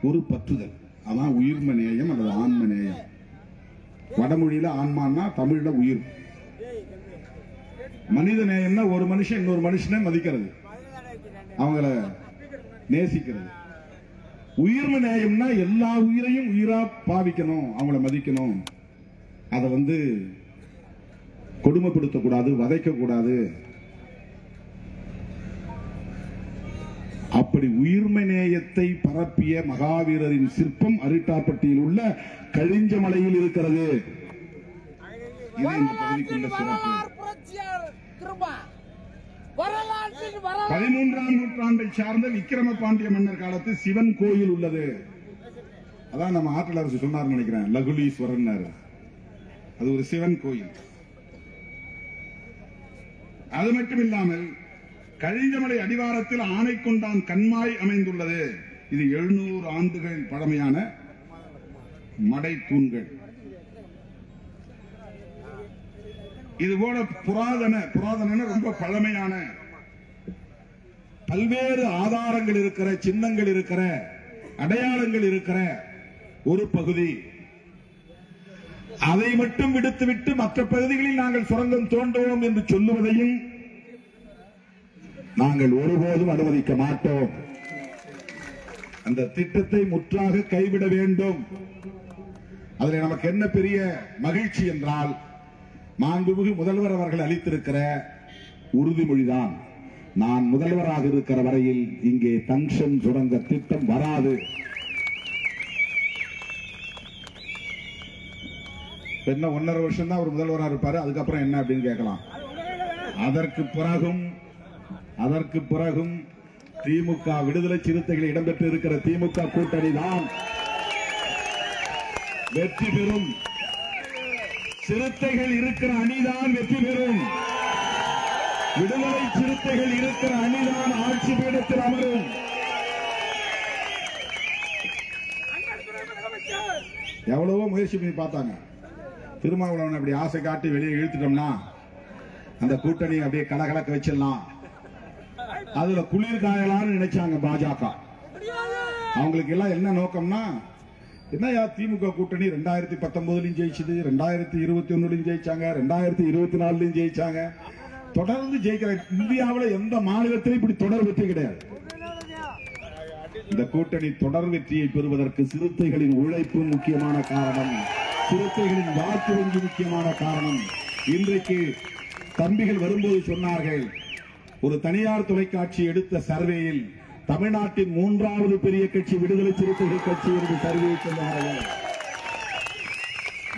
ஒரு பற்றுதல், அதான் உயிர்ம நேயம் அல்லது ஆன்ம நேயம். வடமொழியில ஆன்மான்னா, தமிழ்ல உயிர். மனித நேயம்னா ஒரு மனுஷன் இன்னொரு மனுஷனை மதிக்கிறது, அவங்கள நேசிக்கிறது. உயிர்ம நேயம்னா எல்லா உயிரையும் உயிரா பாவிக்கணும், அவங்கள மதிக்கணும், அதை வந்து கொடுமைப்படுத்தக்கூடாது, வதைக்க கூடாது. அப்படி உயிர்மை நேயத்தை பரப்பிய மகாவீரரின் சிற்பம் அரிட்டாப்பட்டியில் உள்ள கழிஞ்ச மலையில் இருக்கிறது. இது இந்த பகுதிக்குள்ள சிறப்பு. 13ஆம் நூற்றாண்டை சார்ந்த விக்கிரம பாண்டிய மன்னர் காலத்து சிவன் கோயில் உள்ளது. அதான் நம்ம ஆற்றல் அரசு சொன்னார் நினைக்கிறேன், லகுலீஸ்வரன். அது ஒரு சிவன் கோயில். அது மட்டும் இல்லாமல் கழிஞ்சமலை அடிவாரத்தில் ஆனைக்கொண்டான் கண்மாய் அமைந்துள்ளது. இது 700 ஆண்டுகள் பழமையான மடை தூண்கள். இதுபோல புராதன ரொம்ப பழமையான பல்வேறு ஆதாரங்கள் இருக்கிற, சின்னங்கள் இருக்கிற, அடையாளங்கள் இருக்கிற ஒரு பகுதி. அதை மட்டும் விடுத்துவிட்டு மற்ற பகுதிகளில் நாங்கள் சுரங்கம் தோண்டுவோம் என்று சொல்லுவதையும் நாங்கள் ஒருபோதும் அனுமதிக்க மாட்டோம். அந்த திட்டத்தை முற்றாக கைவிட வேண்டும். அதில் நமக்கு என்ன பெரிய மகிழ்ச்சி என்றால், மாண்புமிகு முதல்வர் அவர்கள் அளித்திருக்கிற உறுதிமொழிதான், நான் முதல்வராக இருக்கிற வரையில் இங்கே தங்ஷன் சுரங்க திட்டம் வராது. என்ன 1.5 வருஷம் தான் அவர் முதல்வராக இருப்பாரு, அதுக்கப்புறம் என்ன அப்படின்னு கேட்கலாம். அதற்கு பிறகும் திமுக விடுதலை சிறுத்தைகள் இடம்பெற்று இருக்கிற திமுக கூட்டணி தான் வெற்றி பெறும். சிறுத்தைகள் இருக்கிற அணிதான் வெற்றி பெறும். விடுதலை சிறுத்தைகள் இருக்கிற அணிதான் ஆட்சி பீடத்தில் அமரும். எவ்வளவோ முயற்சி பண்ணி பார்த்தாங்க. திருமாவளவன் அப்படி ஆசை காட்டி வெளியே இழுத்துட்டோம்னா அந்த கூட்டணி அப்படியே கலகலக்க வச்சிடலாம், அதுல குளிர் காயலான்னு நினைச்சாங்க பாஜக. அவங்களுக்கு எல்லாம் என்ன நோக்கம்னா, என்னையா திமுக கூட்டணி 2019 ஜெயிச்சது, 2021 ஜெயிச்சாங்க, 2024 ஜெயிச்சாங்க, தொடர்ந்து ஜெயிக்கிற. இந்தியாவில் எந்த மாநிலத்திலும் இப்படி தொடர் வெற்றி கிடையாது. இந்த கூட்டணி தொடர் வெற்றியை பெறுவதற்கு சிறுத்தைகளின் உழைப்பு முக்கியமான காரணம், சிறுத்தைகளின் வாக்கு வங்கி முக்கியமான காரணம். இன்றைக்கு தம்பிகள் வரும்போது சொன்னார்கள், ஒரு தனியார் தொலைக்காட்சி எடுத்த சர்வேயில் தமிழ்நாட்டின் 3வது பெரிய கட்சி விடுதலை சிறுத்தைகள் கட்சி என்று சர்வே சொன்னார்கள்.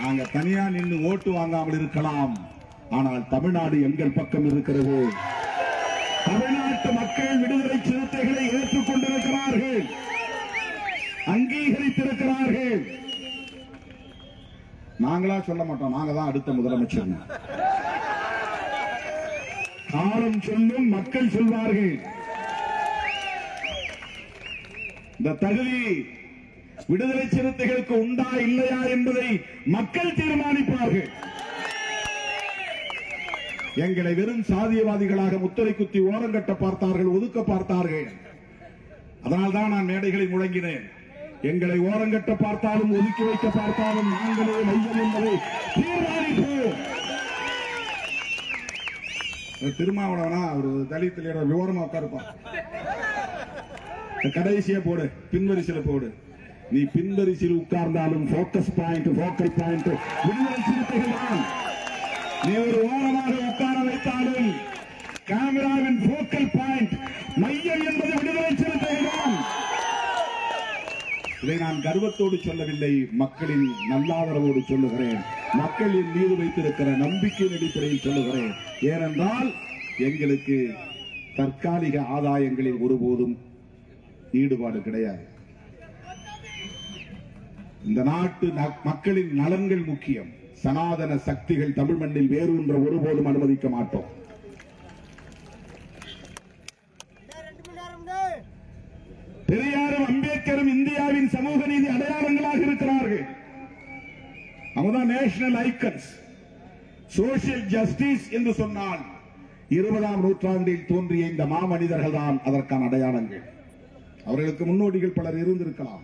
நாங்க தனியா நின்று ஓட்டு வாங்காமல் இருக்கலாம், ஆனால் தமிழ்நாடு எங்கள் பக்கம் இருக்கிறது. தமிழ்நாட்டு மக்கள் விடுதலை சிறுத்தைகளை ஏற்றுக் கொண்டிருக்கிறார்கள், அங்கீகரித்திருக்கிறார்கள். நாங்களா சொல்ல மாட்டோம், நாங்க தான் அடுத்த முதலமைச்சர். காலம் சொல்லும், மக்கள் சொல்வார்கள். இந்த தகுதி விடுதலை சிறுத்தைகளுக்கு உண்டா இல்லையா என்பதை மக்கள் தீர்மானிப்பார்கள். எங்களை வெறும் சாதியவாதிகளாக முத்திரை குத்தி ஓரங்கட்ட பார்த்தார்கள், ஒதுக்க பார்த்தார்கள். அதனால்தான் நான் மேடைகளை முழங்கினேன். எங்களை ஓரங்கட்ட பார்த்தாலும் ஒதுக்கி வைக்க பார்த்தாலும் நாங்களே மையம் என்பதை தீர்மானிப்போம். திருமாவளவனா ஒரு தலித் லீடர் விவரமா உட்காருப்பான், கடைசியா போடு, பின்வரிசையில போடு. நீ பின்வரிசையில் உட்கார்ந்தாலும் போக்கல் பாயிண்ட் விடுதலை சிறுத்தைகள் தான். நீ ஒரு ஓரமாக உட்கார வைத்தாலும் கேமராவின் போக்கல் பாயிண்ட் மையம் என்பது விடுதலை சிறுத்தைகள் தான். இதை நான் கர்வத்தோடு சொல்லவில்லை, மக்களின் நல்லாதரவோடு சொல்லுகிறேன், மக்களின் மீது வைத்திருக்கிற நம்பிக்கையின் அடிப்படையில் சொல்லுகிறேன். ஏனென்றால் எங்களுக்கு தற்காலிக ஆதாயங்களில் ஒருபோதும் ஈடுபாடு கிடையாது. இந்த நாட்டு மக்களின் நலன்கள் முக்கியம். சனாதன சக்திகள் தமிழ் மண்ணில் வேரூன்ற ஒருபோதும் அனுமதிக்க மாட்டோம். பெரியாரும் அம்பேத்கரும் இந்தியாவின் சமூக நீதி அடையாளங்களாக இருக்கிறார்கள். அவங்கதான் நேஷனல் ஐக்கன்ஸ். சோசியல் ஜஸ்டிஸ் என்று சொன்னால் 20ஆம் நூற்றாண்டில் தோன்றிய இந்த மாமனிதர்கள் தான் அதற்கான அடையாளங்கள். அவர்களுக்கு முன்னோடிகள் பலர் இருந்திருக்கலாம்.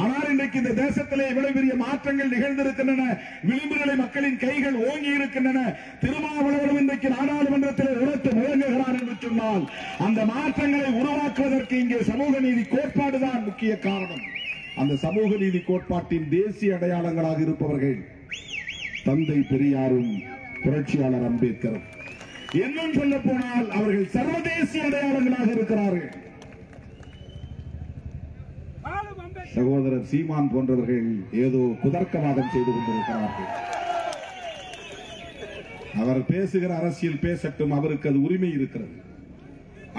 ஆனால் இன்றைக்கு இந்த தேசத்திலே இவ்வளவு பெரிய மாற்றங்கள் நிகழ்ந்திருக்கின்றன. விளிம்புநிலை மக்களின் கைகள் ஓங்கி இருக்கின்றன. திருமாவளவன் இன்றைக்கு நாடாளுமன்றத்தில் உரத்து முழங்குகிறார் என்று சொன்னால் அந்த மாற்றங்களை உருவாக்குவதற்கு இங்கே சமூக நீதி கோட்பாடுதான் முக்கிய காரணம். அந்த சமூக நீதி கோட்பாட்டின் தேசிய அடையாளங்களாக இருப்பவர்கள் தந்தை பெரியாரும் புரட்சியாளர் அம்பேத்கரும். இன்னும் சொல்ல போனால் அவர்கள் சர்வதேசிய அடையாளங்களாக இருக்கிறார்கள். சகோதரர் சீமான் போன்றவர்கள் ஏதோ குதர்க்கவாதம் செய்து கொண்டிருக்கிறார்கள். அவர் பேசுகிற அரசியல் பேசட்டும், அவருக்கு அது உரிமை இருக்கிறது.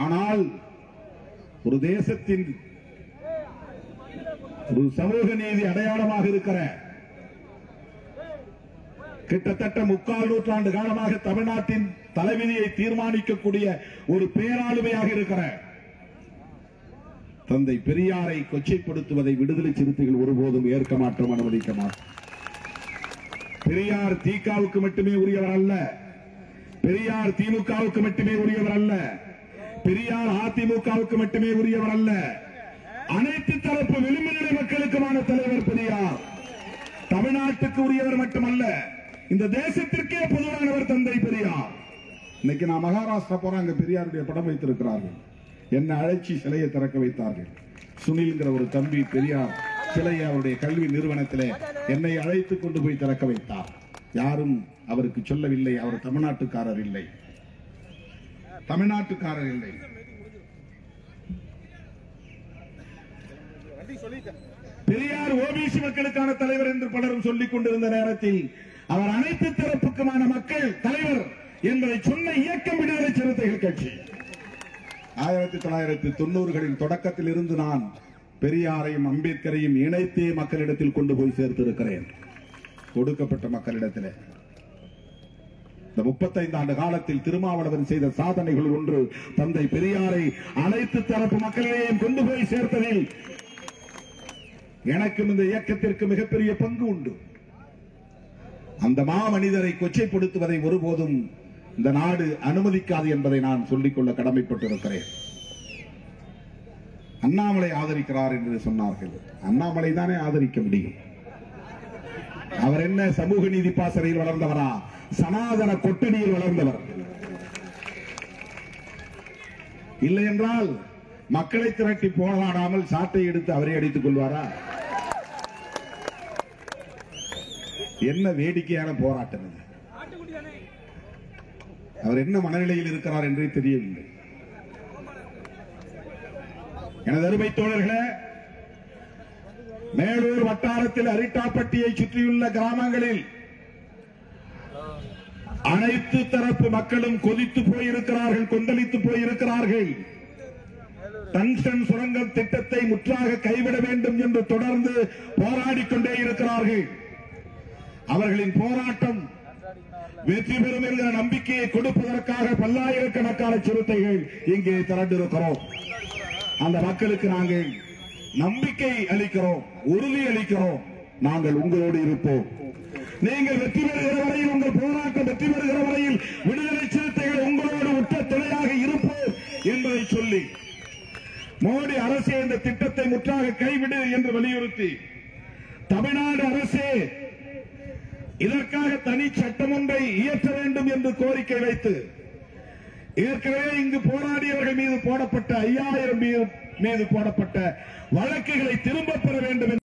ஆனால் ஒரு தேசத்தின் ஒரு சமூக நீதி அடையாளமாக இருக்கிற கிட்டத்தட்ட 3/4 நூற்றாண்டு காலமாக தமிழ்நாட்டின் தலைவிதியை தீர்மானிக்கக்கூடிய ஒரு பேராளுமையாக இருக்கிற தந்தை பெரியாரை கொச்சைப்படுத்துவதை விடுதலை சிறுத்தைகள் ஒருபோதும் ஏற்க மாட்டோம், அனுமதிக்க மாட்டோம். பெரியார் திகாவுக்கு மட்டுமே உரியவர் அல்ல, பெரியார் திமுகவுக்கு மட்டுமே உரியவர் அல்ல, பெரியார் அதிமுகவுக்கு மட்டுமே உரியவர் அல்ல, அனைத்து தரப்பு விளிம்புநிலை மக்களுக்குமான தலைவர் பெரியார். தமிழ்நாட்டுக்கு உரியவர் மட்டுமல்ல, இந்த தேசத்திற்கே பொதுவானவர் தந்தை பெரியார். இன்னைக்கு நான் மகாராஷ்டிரா போறேன், அங்க பெரியாருடைய படம் வைத்திருக்கிறார்கள். என்னை அழைச்சி சிலையை திறக்க வைத்தார்கள். சுனில்ங்கிற ஒரு தம்பி பெரியார் சிலையை அவருடைய கல்வி நிறுவனத்திலே என்னை அழைத்துக் கொண்டு போய் திறக்க வைத்தார். யாரும் அவருக்கு சொல்லவில்லை, அவர் தமிழ்நாட்டுக்காரர் இல்லை, தமிழ்நாட்டுக்காரர் இல்லை. பெரியார் ஓபிசி மக்களுக்கான தலைவர் என்று பலரும் சொல்லிக் கொண்டிருந்த நேரத்தில் அவர் அனைத்து தரப்புக்குமான மக்கள் தலைவர் என்பதை சொன்ன இயக்கம் விடுதலை சிறுத்தைகள் கட்சி. 1990களின் தொடக்கத்தில் இருந்து நான் பெரியாரையும் அம்பேத்கரையும் இணைத்தே மக்களிடத்தில் கொண்டு போய் சேர்த்திருக்கிறேன். கொடுக்கப்பட்ட மக்களிடத்தில் இந்த 35 ஆண்டு காலத்தில் திருமாவளவன் செய்த சாதனைகள் ஒன்று, தந்தை பெரியாரை அனைத்து தரப்பு மக்களிடையும் கொண்டு போய் சேர்த்ததில் எனக்கும் இந்த இயக்கத்திற்கு மிகப்பெரிய பங்கு உண்டு. அந்த மாமனிதரை கொச்சைப்படுத்துவதை ஒருபோதும் இந்த நாடு அனுமதிக்காது என்பதை நான் சொல்லிக்கொள்ள கடமைப்பட்டிருக்கிறேன். அண்ணாமலை ஆதரிக்கிறார் என்று சொன்னார்கள். அண்ணாமலை தானே ஆதரிக்க முடியும். அவர் என்ன சமூக நீதி பாசறையில் வளர்ந்தவரா? சனாதன கொட்டடியில் வளர்ந்தவர். இல்லை என்றால் மக்களை திரட்டி போராடாமல் சாட்டை எடுத்து அவரே அடித்துக் கொள்வாரா? என்ன வேடிக்கையான போராட்டம் இது! அவர் என்ன மனநிலையில் இருக்கிறார் என்றே தெரியவில்லை. எனது அருமை தோழர்களே, மேலூர் வட்டாரத்தில் அரிட்டாப்பட்டியை சுற்றியுள்ள கிராமங்களில் அனைத்து தரப்பு மக்களும் கொதித்து போயிருக்கிறார்கள், கொந்தளித்து போயிருக்கிறார்கள். டங்ஸ்டன் சுரங்க திட்டத்தை முற்றாக கைவிட வேண்டும் என்று தொடர்ந்து போராடிக் கொண்டே இருக்கிறார்கள். அவர்களின் போராட்டம் வெற்றி பெறும் என்கிற நம்பிக்கையை கொடுப்பதற்காக பல்லாயிரக்கணக்கான சிறுத்தைகள் இங்கே திரண்டிருக்கிறோம். அந்த மக்களுக்கு நாங்கள் நம்பிக்கை அளிக்கிறோம், உறுதி அளிக்கிறோம். நாங்கள் உங்களோடு இருப்போம். நீங்கள் வெற்றி பெறுகிற வரையில், உங்கள் போராட்டம் வெற்றி பெறுகிற வரையில் விடுதலை சிறுத்தைகள் உங்களோடு உற்ற துணையாக இருப்போம் என்பதை சொல்லி மோடி அரசே இந்த திட்டத்தை முற்றாக கைவிடு என்று வலியுறுத்தி, தமிழ்நாடு அரசே இதற்காக தனி சட்டம் ஒன்றை இயற்ற வேண்டும் என்று கோரிக்கை வைத்து, ஏற்கனவே இங்கு போராடியவர்கள் மீது போடப்பட்ட 5000 மீது போடப்பட்ட வழக்குகளை திரும்பப் பெற வேண்டும்.